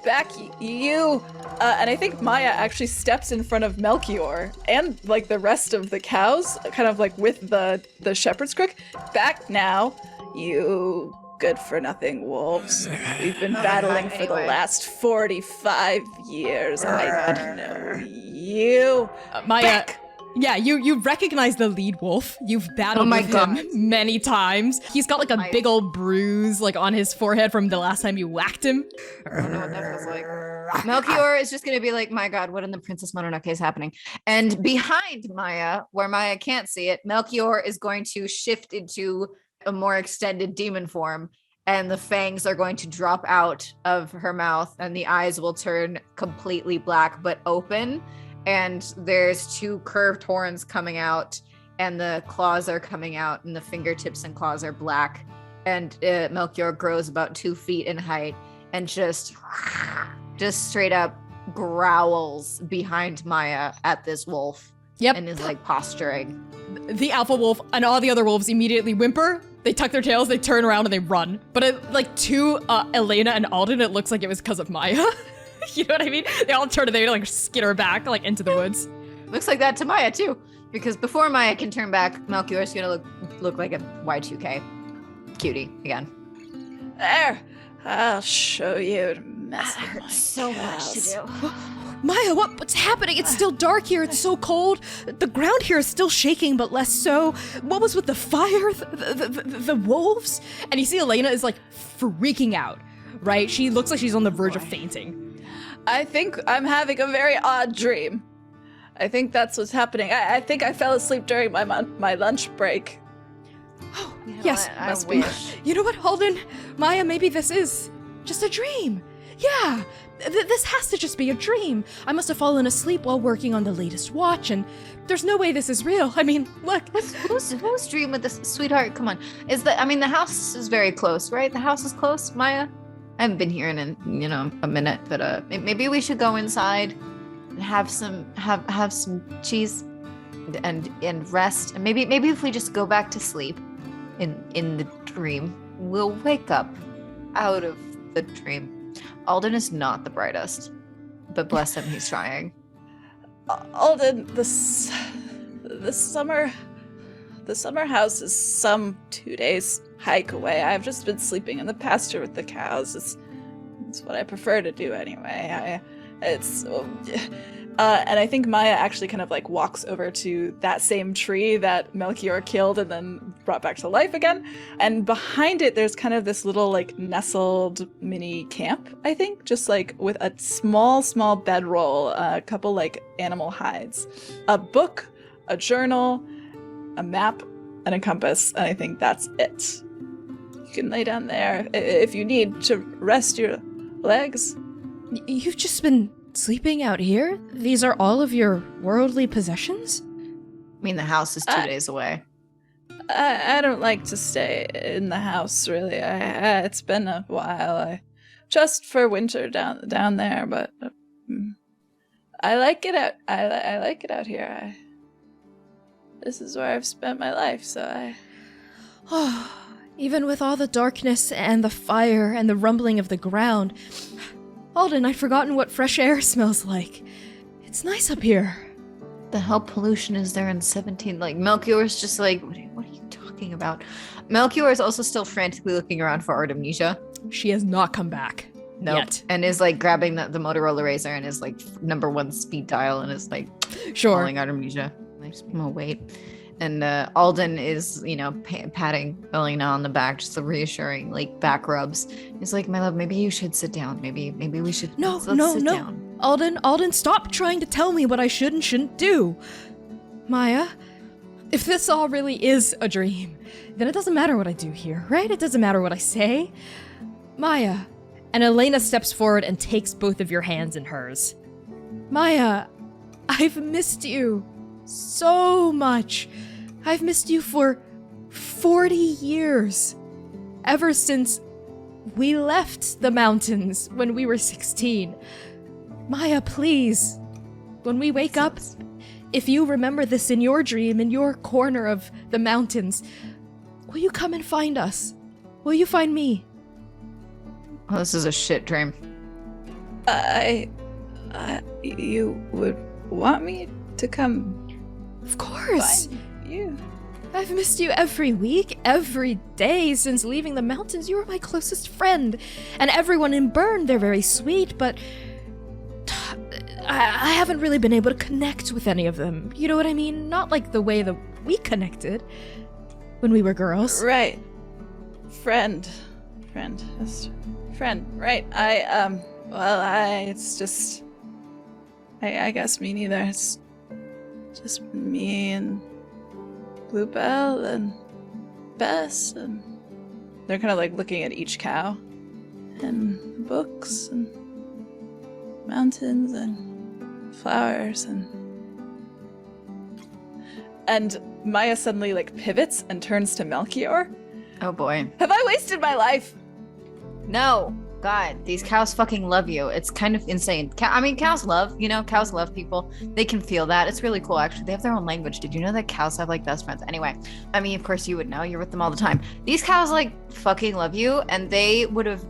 Back, you. And I think Maia actually steps in front of Melchior and like the rest of the cows, kind of like with the shepherd's crook. Back now, you good-for-nothing wolves. We've been battling for the last 45 years. I know you. Maia. Back. Yeah, you recognize the lead wolf. You've battled with him many times. He's got like a big old bruise like on his forehead from the last time you whacked him. I don't know what that feels like. Melchior is just gonna be like, my God, what in the Princess Mononoke is happening? And behind Maia, where Maia can't see it, Melchior is going to shift into a more extended demon form, and the fangs are going to drop out of her mouth, and the eyes will turn completely black but open. And there's two curved horns coming out, and the claws are coming out, and the fingertips and claws are black. And Melchior grows about 2 feet in height, and just straight up growls behind Maia at this wolf. Yep. And is like posturing. The alpha wolf and all the other wolves immediately whimper. They tuck their tails, they turn around, and they run. But to Elena and Alden, it looks like it was because of Maia. You know what I mean? They all turn and they like skitter back like into the woods. Looks like that to Maia too, because before Maia can turn back, Melchior's gonna look like a Y2K cutie again. There, I'll show you to mess with my so much to do. Maia, what's happening? It's still dark here. It's so cold. The ground here is still shaking, but less so. What was with the fire? The wolves? And you see Elena is like freaking out, right? She looks like she's on the verge of fainting. I think I'm having a very odd dream. I think that's what's happening. I think I fell asleep during my lunch break. Oh, You know yes. what? I wish. You know what, Alden? Maia, maybe this is just a dream. Yeah, this has to just be a dream. I must have fallen asleep while working on the latest watch, and there's no way this is real. I mean, look. Whose dream with this, sweetheart? Come on. The house is very close, right? The house is close, Maia? I haven't been here in a minute, but maybe we should go inside and have some cheese and rest. And maybe if we just go back to sleep in the dream, we'll wake up out of the dream. Alden is not the brightest, but bless him, he's trying. Alden, the summer house is some 2 days hike away. I've just been sleeping in the pasture with the cows. It's what I prefer to do anyway. And I think Maia actually kind of like walks over to that same tree that Melchior killed and then brought back to life again. And behind it, there's kind of this little like nestled mini camp, I think, just like with a small bedroll, a couple like animal hides, a book, a journal, a map, and a compass. And I think that's it. You can lay down there if you need to rest your legs. You've just been sleeping out here? These are all of your worldly possessions? I mean, the house is 2 days away. I don't like to stay in the house, really. It's been a while. Just for winter down there, but I like it out. I like it out here. this is where I've spent my life, so I... Even with all the darkness and the fire and the rumbling of the ground, Alden, I'd forgotten what fresh air smells like. It's nice up here. The hell pollution is there in 17? Like, Melchior's just like, what are you talking about? Melchior is also still frantically looking around for Artemisia. She has not come back. Nope. Yet. And is like grabbing the Motorola Razor and is like #1 speed dial and is like calling Artemisia. Like, oh, wait. And Alden is, patting Elena on the back, just the reassuring, like, back rubs. He's like, my love, maybe you should sit down. Maybe we should. No. Sit down. Alden, stop trying to tell me what I should and shouldn't do. Maya, if this all really is a dream, then it doesn't matter what I do here, right? It doesn't matter what I say. Maya. And Elena steps forward and takes both of your hands in hers. Maya, I've missed you so much. I've missed you for 40 years. Ever since we left the mountains when we were 16. Maya, please, when we wake up, if you remember this in your dream, in your corner of the mountains, will you come and find us? Will you find me? Oh, this is a shit dream. You would want me to come? Of course. Find you. I've missed you every week, every day since leaving the mountains. You were my closest friend. And everyone in Bern, they're very sweet, but I haven't really been able to connect with any of them. You know what I mean? Not like the way that we connected when we were girls. Right. Friend, right. It's just... I guess me neither. It's just me and Bluebell and Bess, and they're kind of like looking at each cow and books and mountains and flowers and Maia suddenly like pivots and turns to Melchior. Oh boy. Have I wasted my life? No. God, these cows fucking love you. It's kind of insane. Cows love people. They can feel that. It's really cool, actually. They have their own language. Did you know that cows have, like, best friends? Anyway, of course you would know. You're with them all the time. These cows, like, fucking love you, and they would have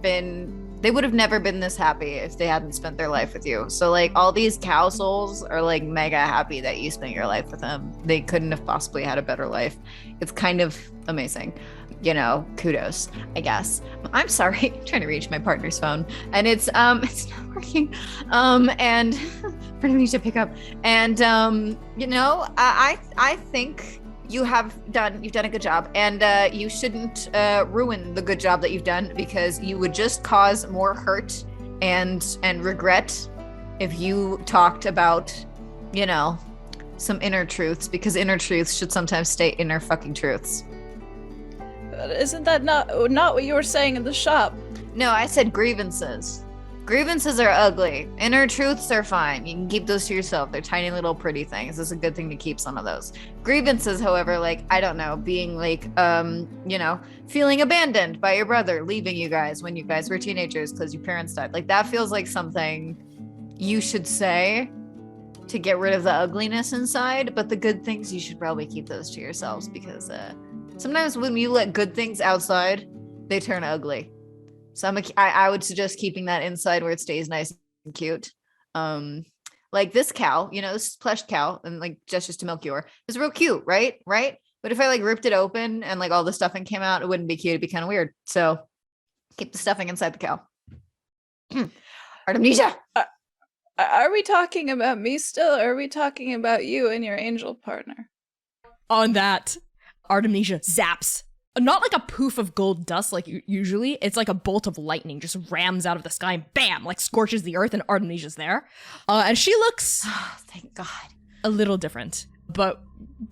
never been this happy if they hadn't spent their life with you. So, like, all these cow souls are, like, mega happy that you spent your life with them. They couldn't have possibly had a better life. It's kind of amazing. Kudos, I guess. I'm sorry, I'm trying to reach my partner's phone and it's not working. And for me to pick up. And I think you've done a good job, and you shouldn't ruin the good job that you've done, because you would just cause more hurt and regret if you talked about, some inner truths, because inner truths should sometimes stay inner fucking truths. Isn't that not what you were saying in the shop? No, I said grievances. Grievances are ugly. Inner truths are fine. You can keep those to yourself. They're tiny little pretty things. It's a good thing to keep some of those. Grievances, however, like, I don't know, being like, feeling abandoned by your brother, leaving you guys when you guys were teenagers because your parents died. Like, that feels like something you should say to get rid of the ugliness inside. But the good things, you should probably keep those to yourselves, because sometimes when you let good things outside, they turn ugly. So I would suggest keeping that inside where it stays nice and cute. Like this cow, this plush cow, and like gestures to Melchior, is real cute, right? But if I like ripped it open and like all the stuffing came out, it wouldn't be cute. It'd be kind of weird. So keep the stuffing inside the cow. Artemisia. Are we talking about me still, or are we talking about you and your angel partner? On that, Artemisia zaps. Not like a poof of gold dust like usually. It's like a bolt of lightning just rams out of the sky and bam, like scorches the earth, and Artemisia's there. And she looks... Oh, thank God. A little different. But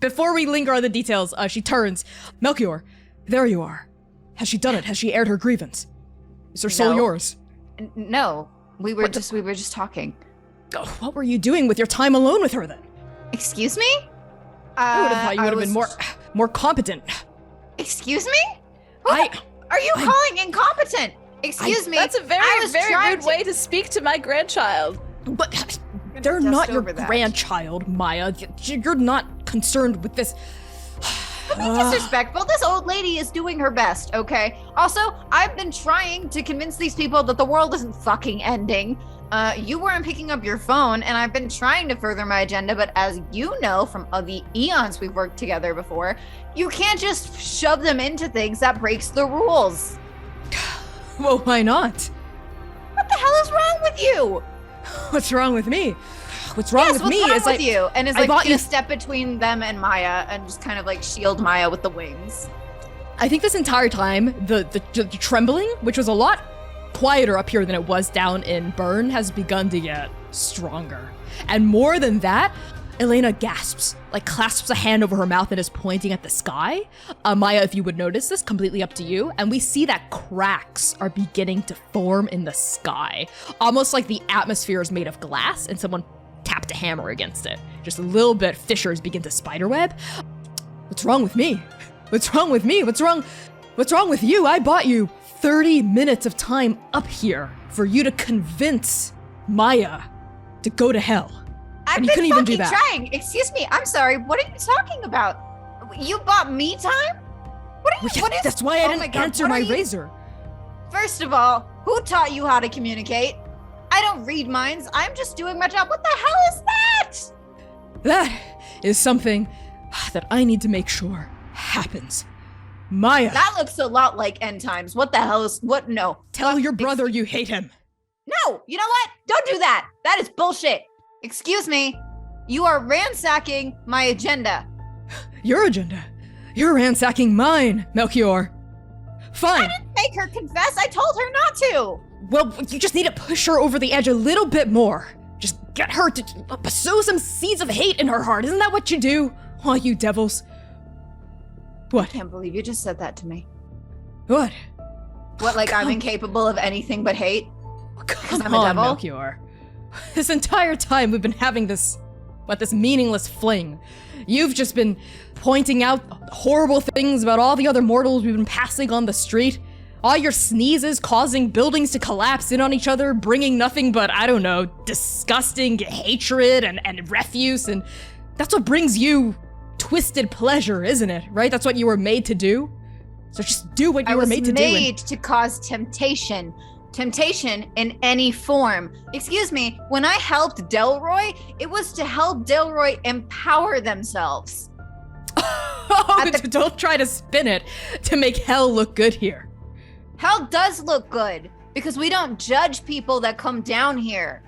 before we linger on the details, she turns. Melchior, there you are. Has she done it? Has she aired her grievance? Is her soul yours? No. We were just talking. Oh, what were you doing with your time alone with her then? Excuse me? I would have thought you would have been more competent. Excuse me? Are you calling incompetent? Excuse me. That's a very, very rude way to speak to my grandchild. But they're not your grandchild, Maia. You're not concerned with this. Don't be disrespectful. This old lady is doing her best, okay? Also, I've been trying to convince these people that the world isn't fucking ending. You weren't picking up your phone, and I've been trying to further my agenda, but as you know from the eons we've worked together before, you can't just shove them into things. That breaks the rules. Well, why not? What the hell is wrong with you? What's wrong with me? What's wrong with me is with you, and is like bought gonna you- step between them and Maia and just kind of like shield Maia with the wings. I think this entire time, the trembling, which was a lot quieter up here than it was down in Bern, has begun to get stronger. And more than that, Elena gasps, like clasps a hand over her mouth and is pointing at the sky. Maia, if you would notice this, completely up to you. And we see that cracks are beginning to form in the sky. Almost like the atmosphere is made of glass and someone tapped a hammer against it. Just a little bit, fissures begin to spiderweb. What's wrong with me? What's wrong with me? What's wrong with you? I bought you 30 minutes of time up here for you to convince Maia to go to hell. I've And you been couldn't even do fucking that. trying. Excuse me. I'm sorry. What are you talking about? You bought me time? What are you? Well, what is? that's why I oh didn't my God, answer what my are you- razor. First of all, who taught you how to communicate? I don't read minds. I'm just doing my job. What the hell is that? That is something that I need to make sure happens. Maia, That looks a lot like end times. What the hell is? What? No. tell your brother you hate him. No. You know what? Don't do that. That is bullshit. Excuse me. You are ransacking my agenda. Your agenda. You're ransacking mine, Melchior. Fine. Make her confess. I told her not to. Well, you just need to push her over the edge a little bit more. Just get her to sow some seeds of hate in her heart. Isn't that what you do? Oh, you devils. I What? can't believe you just said that to me. What? What, like I'm Come- incapable of anything but hate? Come I'm a on, devil? Melchior. This entire time we've been having this meaningless fling. You've just been pointing out horrible things about all the other mortals we've been passing on the street. All your sneezes causing buildings to collapse in on each other, bringing nothing but, I don't know, disgusting hatred and refuse, and that's what brings you twisted pleasure, isn't it? Right? That's what you were made to do? So just do what you were made to do. made to cause temptation. Temptation in any form. Excuse me, when I helped Delroy, it was to help Delroy empower themselves. Oh, At the- don't try to spin it to make hell look good here. Hell does look good because we don't judge people that come down here.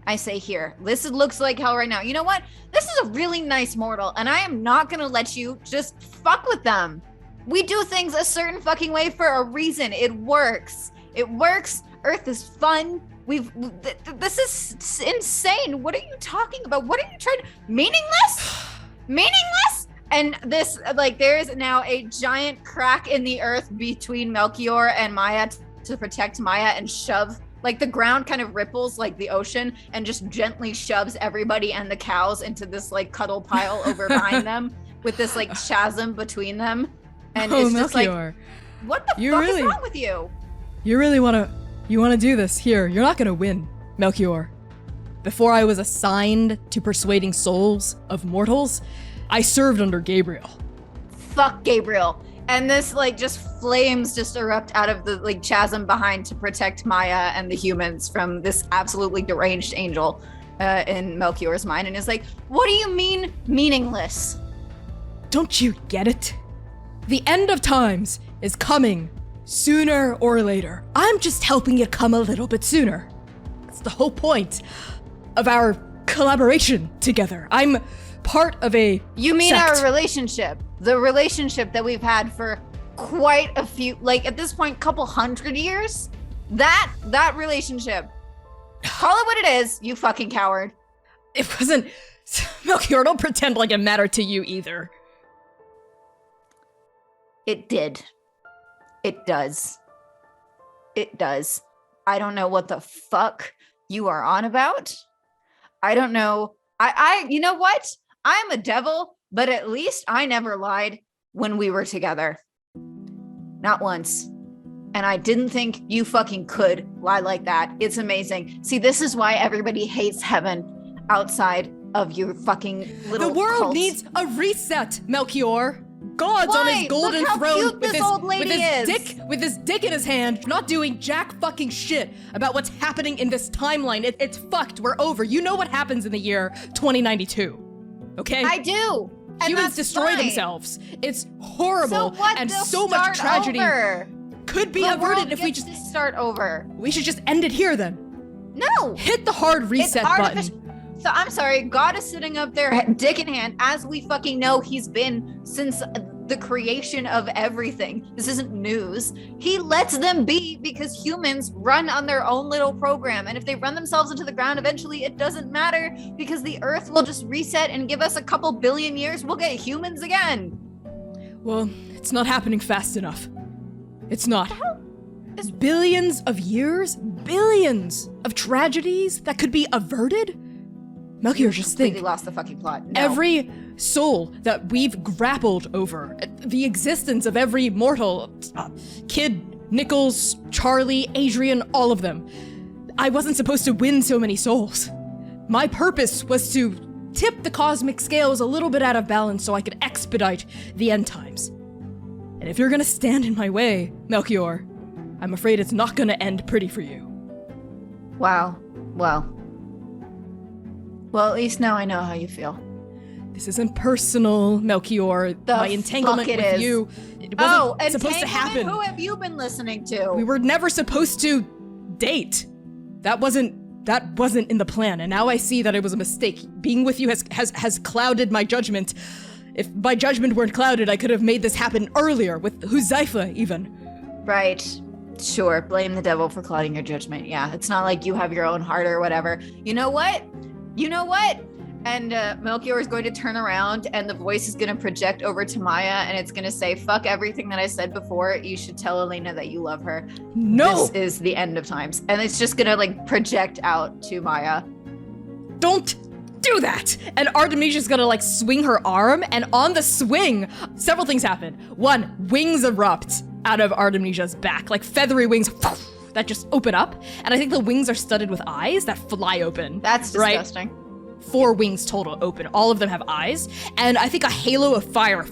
I say here, this looks like hell right now. You know what? This is a really nice mortal, and I am not gonna let you just fuck with them. We do things a certain fucking way for a reason. It works. It works. Earth is fun. This is insane. What are you talking about? What are you trying to, meaningless? Meaningless? And this, like, there is now a giant crack in the earth between Melchior and Maia to protect Maia and shove, like, the ground kind of ripples like the ocean and just gently shoves everybody and the cows into this, like, cuddle pile over behind them with this, like, chasm between them. And Oh, it's just like, Melchior, what the You fuck really- is wrong with you? you really wanna do this here. You're not gonna win, Melchior. Before I was assigned to persuading souls of mortals, I served under Gabriel. Fuck Gabriel. And this, like, just flames just erupt out of the, like, chasm behind to protect Maia and the humans from this absolutely deranged angel in Melchior's mind. And is like, what do you mean meaningless? Don't you get it? The end of times is coming sooner or later. I'm just helping it come a little bit sooner. That's the whole point of our collaboration together. I'm part of a You mean sect. our relationship? The relationship that we've had for quite a few, like, at this point, couple hundred years? That relationship. Call it what it is, you fucking coward. It wasn't. Melchior, don't pretend like it mattered to you either. It did. It does. It does. I don't know what the fuck you are on about. I don't know. You know what? I'm a devil, but at least I never lied when we were together. Not once. And I didn't think you fucking could lie like that. It's amazing. See, this is why everybody hates heaven outside of your fucking little The world cult. needs a reset, Melchior. God's on Why? his golden Look how throne cute with this his, old lady is. with his dick in his hand, not doing jack fucking shit about what's happening in this timeline. It's fucked. We're over. You know what happens in the year 2092. Okay? I do. And Humans that's destroy fine. themselves. It's horrible, So what? and They'll so much start tragedy over. could be The averted world if we gets just. to start over. We should just end it here then. No. Hit the hard reset It's button. artificial. So I'm sorry, God is sitting up there, dick in hand, as we fucking know he's been since the creation of everything. This isn't news. He lets them be because humans run on their own little program. And if they run themselves into the ground, eventually it doesn't matter because the earth will just reset and give us a couple billion years. We'll get humans again. Well, it's not happening fast enough. It's not. There's billions of years, billions of tragedies that could be averted. Melchior, just Completely think. lost the fucking plot. No. Every soul that we've grappled over, the existence of every mortal, Kid, Nichols, Charlie, Adrian, all of them. I wasn't supposed to win so many souls. My purpose was to tip the cosmic scales a little bit out of balance so I could expedite the end times. And if you're gonna stand in my way, Melchior, I'm afraid it's not gonna end pretty for you. Wow. Well, at least now I know how you feel. This isn't personal, Melchior. My entanglement fuck it with is. you, it wasn't supposed to entanglement? happen. Who have you been listening to? We were never supposed to date. That wasn't in the plan, and now I see that it was a mistake. Being with you has clouded my judgment. If my judgment weren't clouded, I could have made this happen earlier with Huzaifa even. Right. Sure. Blame the devil for clouding your judgment. Yeah. It's not like you have your own heart or whatever. You know what? And Melchior is going to turn around and the voice is going to project over to Maia and it's going to say, fuck everything that I said before. You should tell Elena that you love her. No! This is the end of times. And it's just going to like project out to Maia. Don't do that! And Artemisia's gonna like swing her arm, and on the swing, several things happen. One, wings erupt out of Artemisia's back, like feathery wings that just open up. And I think the wings are studded with eyes that fly open. That's disgusting. Right? 4 wings total open. All of them have eyes. And I think a halo of fire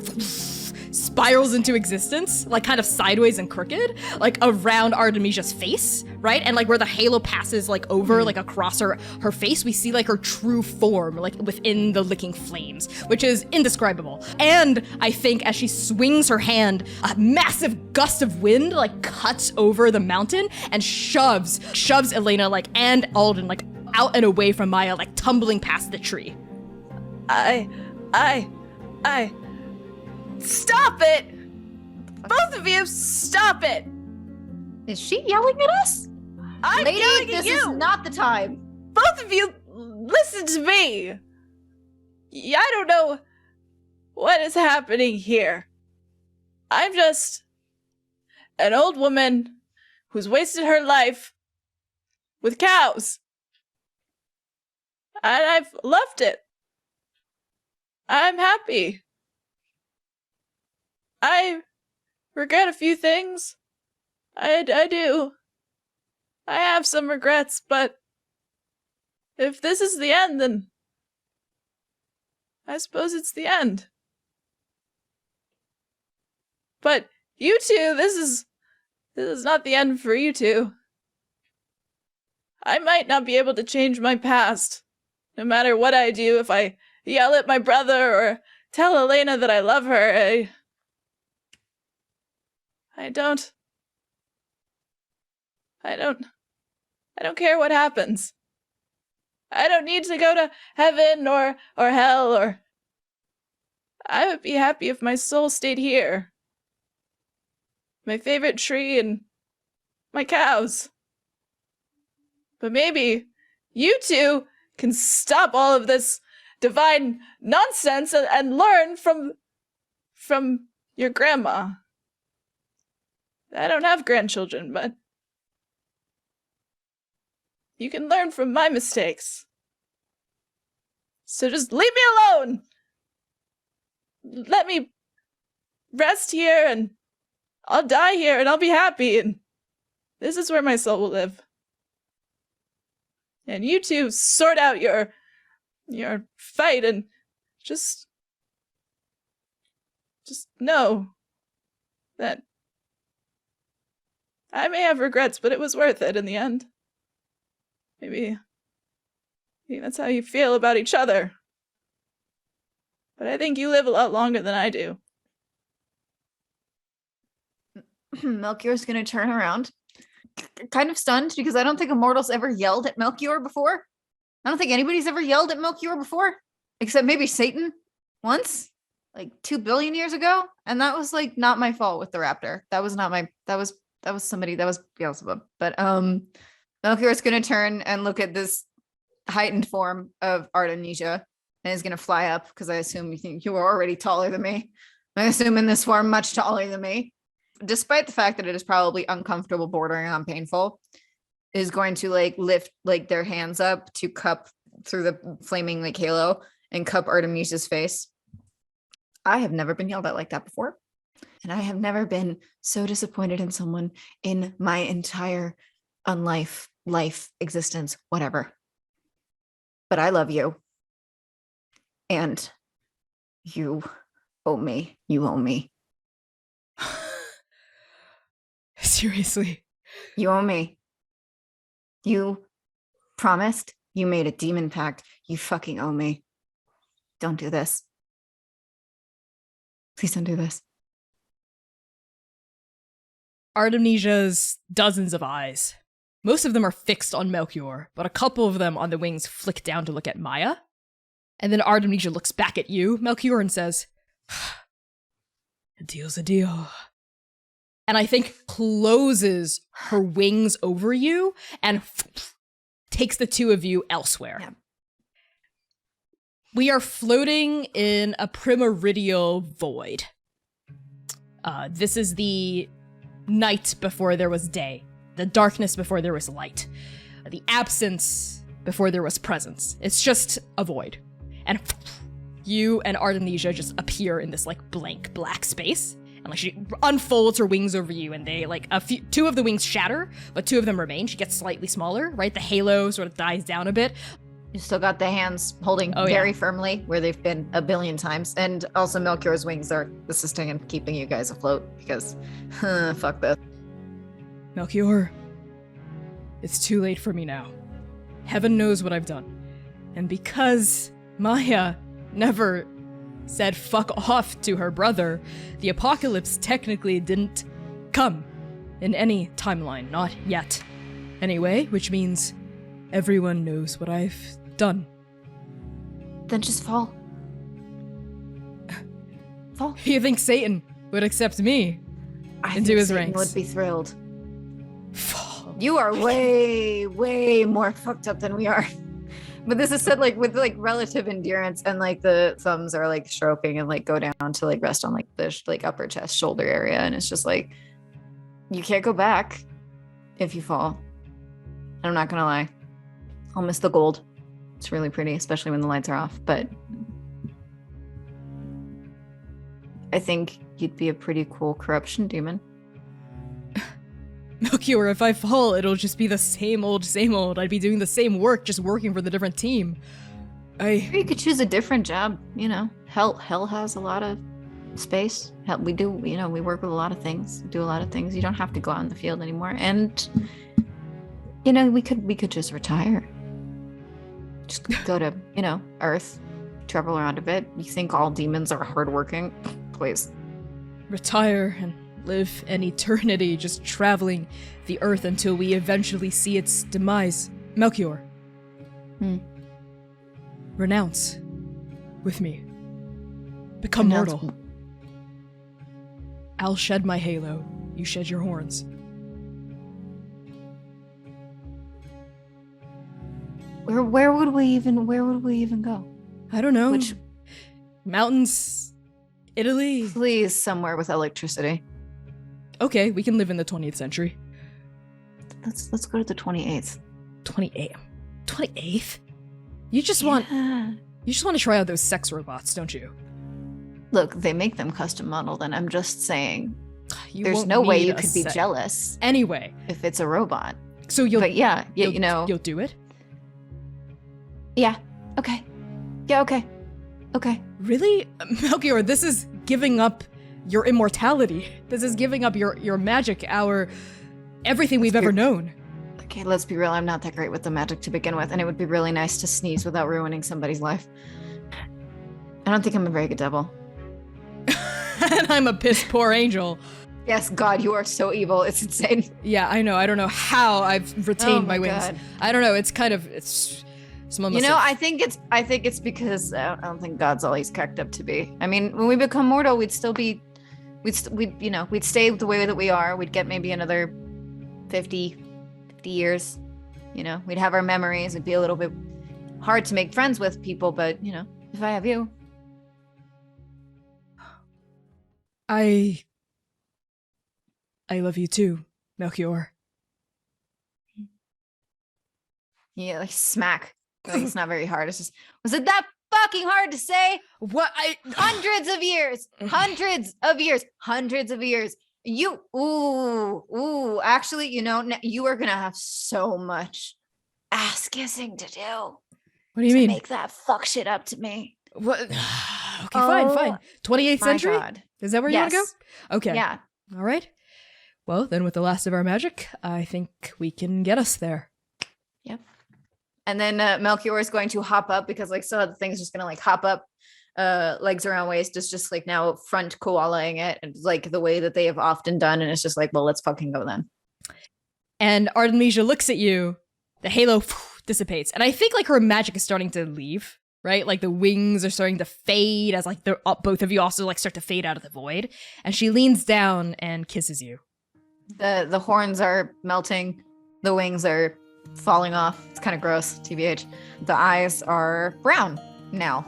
spirals into existence, like kind of sideways and crooked, like around Artemisia's face, right? And like where the halo passes like over, like across her face, we see like her true form, like within the licking flames, which is indescribable. And I think as she swings her hand, a massive gust of wind like cuts over the mountain and shoves Elena like and Alden like out and away from Maia, like tumbling past the tree. I Stop it! Both of you, stop it! Is she yelling at us? I'm Lady, yelling at this you! is not the time. Both of you, listen to me! I don't know what is happening here. I'm just an old woman who's wasted her life with cows. And I've loved it. I'm happy. I regret a few things. I do. I have some regrets, but if this is the end, then I suppose it's the end. But you two, this is not the end for you two. I might not be able to change my past, no matter what I do. If I yell at my brother or tell Elena that I love her, I don't care what happens. I don't need to go to heaven or hell or... I would be happy if my soul stayed here. My favorite tree and my cows. But maybe you two can stop all of this divine nonsense and learn from your grandma. I don't have grandchildren, but you can learn from my mistakes. So just leave me alone! Let me rest here, and I'll die here, and I'll be happy, and this is where my soul will live. And you two sort out your your fight and just know that I may have regrets, but it was worth it in the end. Maybe that's how you feel about each other. But I think you live a lot longer than I do. Melchior's going to turn around, kind of stunned, because I don't think a mortal's ever yelled at Melchior before. I don't think anybody's ever yelled at Melchior before, except maybe Satan once, like 2 billion years ago. And that was like not my fault with the raptor. That was not my, that was somebody, that was Beelzebub. But Melchior's going to turn and look at this heightened form of Artemisia and is going to fly up, because I assume you think you are already taller than me. I assume in this form much taller than me, despite the fact that it is probably uncomfortable, bordering on painful, is going to like lift like their hands up to cup through the flaming like halo and cup Artemisia's face. I have never been yelled at like that before. And I have never been so disappointed in someone in my entire life, existence, whatever. But I love you. And you owe me. You owe me. Seriously. You owe me. You promised. You made a demon pact. You fucking owe me. Don't do this. Please don't do this. Artemisia's dozens of eyes. Most of them are fixed on Melchior, but a couple of them on the wings flick down to look at Maia. And then Artemisia looks back at you, Melchior, and says, "A deal's a deal." And I think closes her wings over you and takes the two of you elsewhere. Yeah. We are floating in a primordial void. This is the night before there was day, the darkness before there was light, the absence before there was presence. It's just a void. And you and Artemisia just appear in this like blank black space. And like she unfolds her wings over you, and they like two of the wings shatter, but two of them remain. She gets slightly smaller, right? The halo sort of dies down a bit. You still got the hands holding very firmly where they've been a billion times. And also Melchior's wings are assisting in keeping you guys afloat, because fuck this. Melchior, it's too late for me now. Heaven knows what I've done. And because Maia never said fuck off to her brother, the apocalypse technically didn't come in any timeline, not yet. Anyway, which means everyone knows what I've done. Then just fall. Fall. You think Satan would accept me into his ranks? Would be thrilled. Fall. You are way, way more fucked up than we are. But this is said like with like relative endurance, and like the thumbs are like stroking and like go down to like rest on like the like upper chest shoulder area, and it's just like you can't go back if you fall. I'm not gonna lie, I'll miss the gold. It's really pretty, especially when the lights are off, but I think you'd be a pretty cool corruption demon. Melchior, if I fall, it'll just be the same old, same old. I'd be doing the same work, just working for the different team. Or you could choose a different job, you know. Hell has a lot of space. Hell, we do, you know, we work with a lot of things, do a lot of things. You don't have to go out in the field anymore. And, you know, we could just retire. Just go to, you know, Earth, travel around a bit. You think all demons are hardworking? Please. Retire and live an eternity just traveling the earth until we eventually see its demise. Melchior. Renounce with me. Become mortal. I'll shed my halo. You shed your horns. Where would we even go? I don't know. Which mountains, Italy. Please, somewhere with electricity. Okay, we can live in the 20th century. Let's go to the 28th. 28th? You just want to try out those sex robots, don't you? Look, they make them custom modeled, and I'm just saying there's no way you could be jealous. Anyway, if it's a robot. So you'll But yeah, you know. You'll do it? Yeah. Okay. Yeah, okay. Okay. Really? Melchior, this is giving up your immortality. This is giving up your magic, everything we've ever known. Okay, let's be real. I'm not that great with the magic to begin with, and it would be really nice to sneeze without ruining somebody's life. I don't think I'm a very good devil. And I'm a piss poor angel. Yes, God, you are so evil. It's insane. Yeah, I know. I don't know how I've retained my wings. God. I don't know. It's kind of someone must have- I think it's because I don't think God's all he's cracked up to be. I mean, when we become mortal, we'd stay the way that we are. We'd get maybe another 50 years. We'd have our memories. It'd be a little bit hard to make friends with people, but if I have you. I love you too, Melchior. Yeah, like smack. Like, it's not very hard. It's just, was it that fucking hard to say? What? Hundreds of years. Actually, you are gonna have so much ass kissing to do. What do you mean? Make that fuck shit up to me. What? Okay, fine. 28th century? God. Is that where you want to go? Okay. Yeah. All right. Well, then with the last of our magic, I think we can get us there. Yep. And then Melchior is going to hop up because so the thing's just gonna hop up, legs around waist, is just now front koalaing it, and the way that they have often done, and it's just well, let's fucking go then. And Artemisia looks at you, the halo dissipates, and I think her magic is starting to leave, right? The wings are starting to fade as both of you also start to fade out of the void, and she leans down and kisses you. The horns are melting, the wings are falling off. It's kind of gross, TBH. The eyes are brown now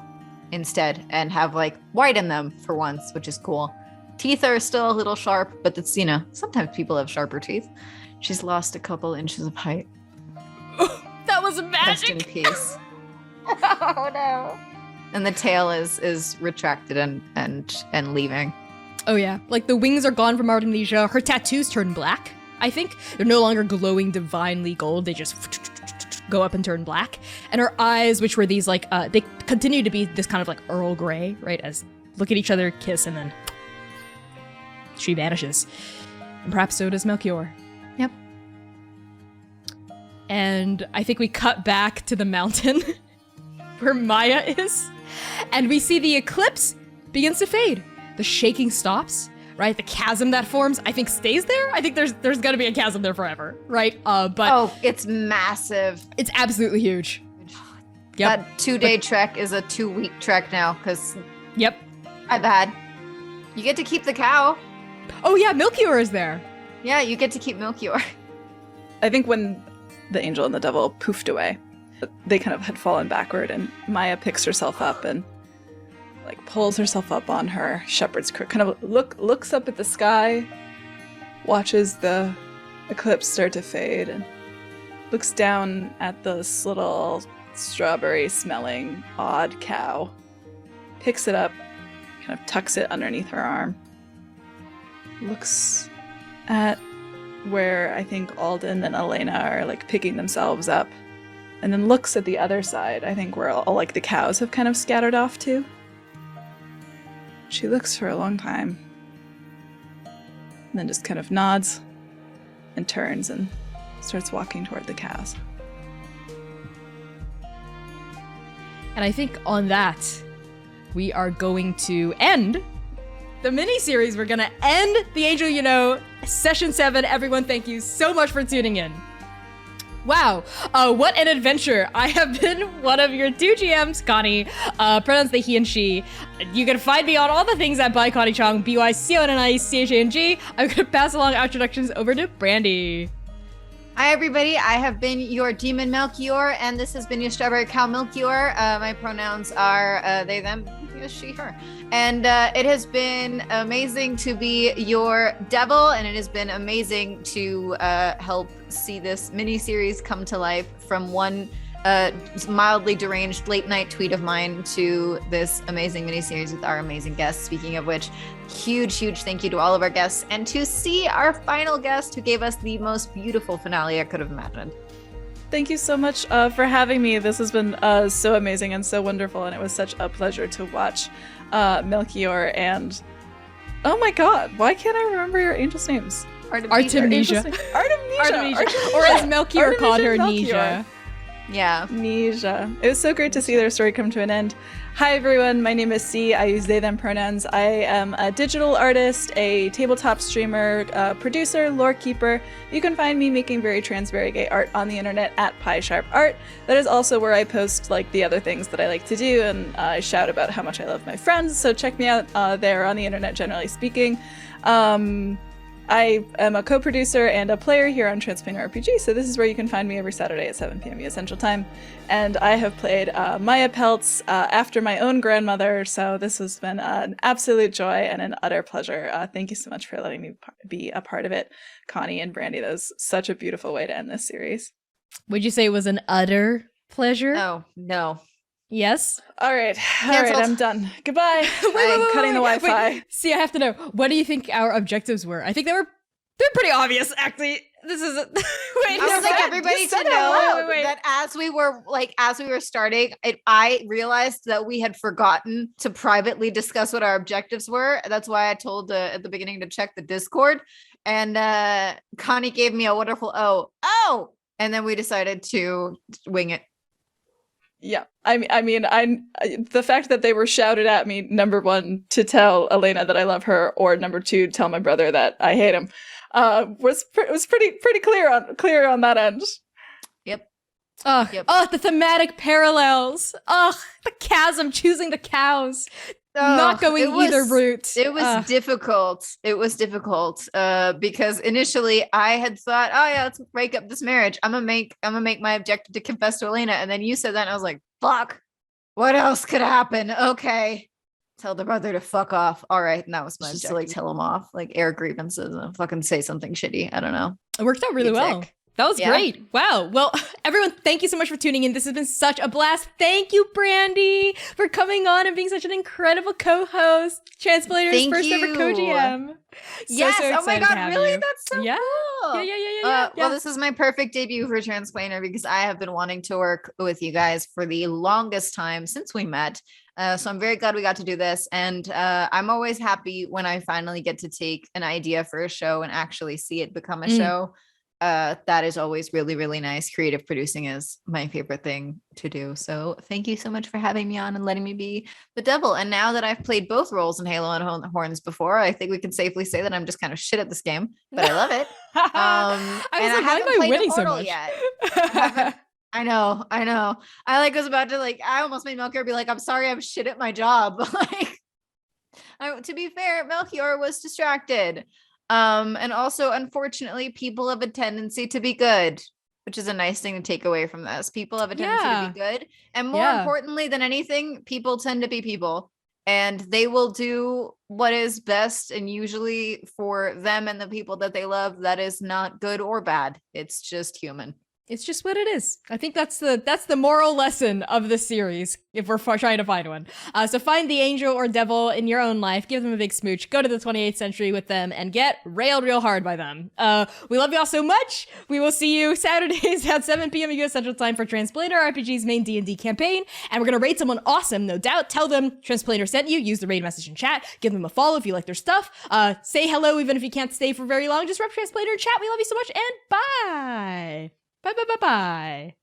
instead, and have white in them for once, which is cool. Teeth are still a little sharp, but it's sometimes people have sharper teeth. She's lost a couple inches of height. That was magic. Rest in peace. Oh no. And the tail is retracted and leaving. Oh yeah, the wings are gone from Artemisia. Her tattoos turn black, I think. They're no longer glowing divinely gold. They just go up and turn black. And her eyes, which were these they continue to be this kind of Earl Grey, right? As look at each other, kiss, and then she vanishes. And perhaps so does Melchior. Yep. And I think we cut back to the mountain where Maia is. And we see the eclipse begins to fade. The shaking stops, right? The chasm that forms, I think, stays there. I think there's gonna be a chasm there forever, right? But it's massive. It's absolutely huge. Yep. That 2-day trek is a 2-week trek now, because Yep. I've had. You get to keep the cow. Oh yeah, Melchior is there. Yeah, you get to keep Melchior. I think when the angel and the devil poofed away, they kind of had fallen backward, and Maia picks herself up and pulls herself up on her shepherd's crook, kind of looks up at the sky, watches the eclipse start to fade, and looks down at this little strawberry smelling odd cow, picks it up, kind of tucks it underneath her arm, looks at where I think Alden and Elena are picking themselves up, and then looks at the other side, I think where all the cows have kind of scattered off to. She looks for a long time, and then just kind of nods and turns and starts walking toward the cows. And I think on that, we are going to end the mini-series. We're going to end The Angel Session 7. Everyone, thank you so much for tuning in. Wow, what an adventure. I have been one of your 2 GMs, Connie, pronouns they, he, and she. You can find me on all the things at by Connie Chong, BYCONNICHANG. I'm going to pass along our introductions over to Brandy. Hi, everybody. I have been your demon Melchior, and this has been your strawberry cow Melchior. My pronouns are they, them, she, her. And it has been amazing to be your devil, and it has been amazing to help see this mini-series come to life from one mildly deranged late night tweet of mine to this amazing mini-series with our amazing guests. Speaking of which, huge thank you to all of our guests, and to see our final guest who gave us the most beautiful finale I could have imagined. Thank you so much for having me. This has been so amazing and so wonderful, and it was such a pleasure to watch Melchior and... Oh my god, why can't I remember your angels' names? Artemisia. Artemisia. Or as Melchior called her, Melchior. Neja. Yeah. Neja. It was so great to see their story come to an end. Hi everyone, my name is C. I use they, them pronouns. I am a digital artist, a tabletop streamer, producer, lore keeper. You can find me making very trans, very gay art on the internet at PieSharpArt. That is also where I post like the other things that I like to do, and I shout about how much I love my friends, so check me out there on the internet, generally speaking. I am a co-producer and a player here on Transplanar RPG, so this is where you can find me every Saturday at 7 p.m. US Central Time. And I have played Maia Peltz after my own grandmother, so this has been an absolute joy and an utter pleasure. Thank you so much for letting me be a part of it, Connie and Brandy. That was such a beautiful way to end this series. Would you say it was an utter pleasure? Oh, no. Yes? All right, Canceled. I'm done. Goodbye. I'm cutting the Wi-Fi. Wait. See, I have to know. What do you think our objectives were? I think they're pretty obvious, actually. This is wait. I would like everybody to know Wait. that as we were starting, I realized that we had forgotten to privately discuss what our objectives were. That's why I told at the beginning to check the Discord. And Connie gave me a wonderful oh, and then we decided to wing it. Yeah, I mean, the fact that they were shouted at me, number one, to tell Elena that I love her, or number two, tell my brother that I hate him, was pretty clear on that end. Yep. Yep. Oh, the thematic parallels. Oh, the chasm, choosing the cows. Not going either route. It was difficult. It was difficult because initially I had thought, oh yeah, let's break up this marriage. I'm gonna make my objective to confess to Elena, and then you said that, and I was like, fuck, what else could happen? Okay, tell the brother to fuck off. All right, and that was my objective. To like tell him off, like air grievances and fucking say something shitty. I don't know. It worked out really well. That was great. Wow. Well, everyone, thank you so much for tuning in. This has been such a blast. Thank you, Brandy, for coming on and being such an incredible co-host. Transplanar's first ever co-GM. Yes. So oh my God. Really? you. That's so cool. Yeah. Well, this is my perfect debut for Transplanar because I have been wanting to work with you guys for the longest time since we met. So I'm very glad we got to do this. And I'm always happy when I finally get to take an idea for a show and actually see it become a show. That is always really, really nice. Creative producing is my favorite thing to do. So thank you so much for having me on and letting me be the devil. And now that I've played both roles in Halo and Horns before, I think we can safely say that I'm just kind of shit at this game, but I love it. I was like, why am I winning so much? Yet. I know. I was about to I almost made Melchior be like, I'm sorry, I'm shit at my job. To be fair, Melchior was distracted. And also, unfortunately, people have a tendency to be good, which is a nice thing to take away from this. People have a tendency to be good. And more importantly than anything, people tend to be people. And they will do what is best, and usually for them and the people that they love, that is not good or bad. It's just human. It's just what it is. I think that's the moral lesson of the series, if we're trying to find one. So find the angel or devil in your own life, give them a big smooch, go to the 28th century with them, and get railed real hard by them. We love y'all so much. We will see you Saturdays at 7 p.m. US Central Time for Transplanar RPG's main D&D campaign, and we're gonna raid someone awesome, no doubt. Tell them Transplanar sent you, use the raid message in chat, give them a follow if you like their stuff, say hello even if you can't stay for very long, just rep Transplanar in chat. We love you so much, and bye! Bye.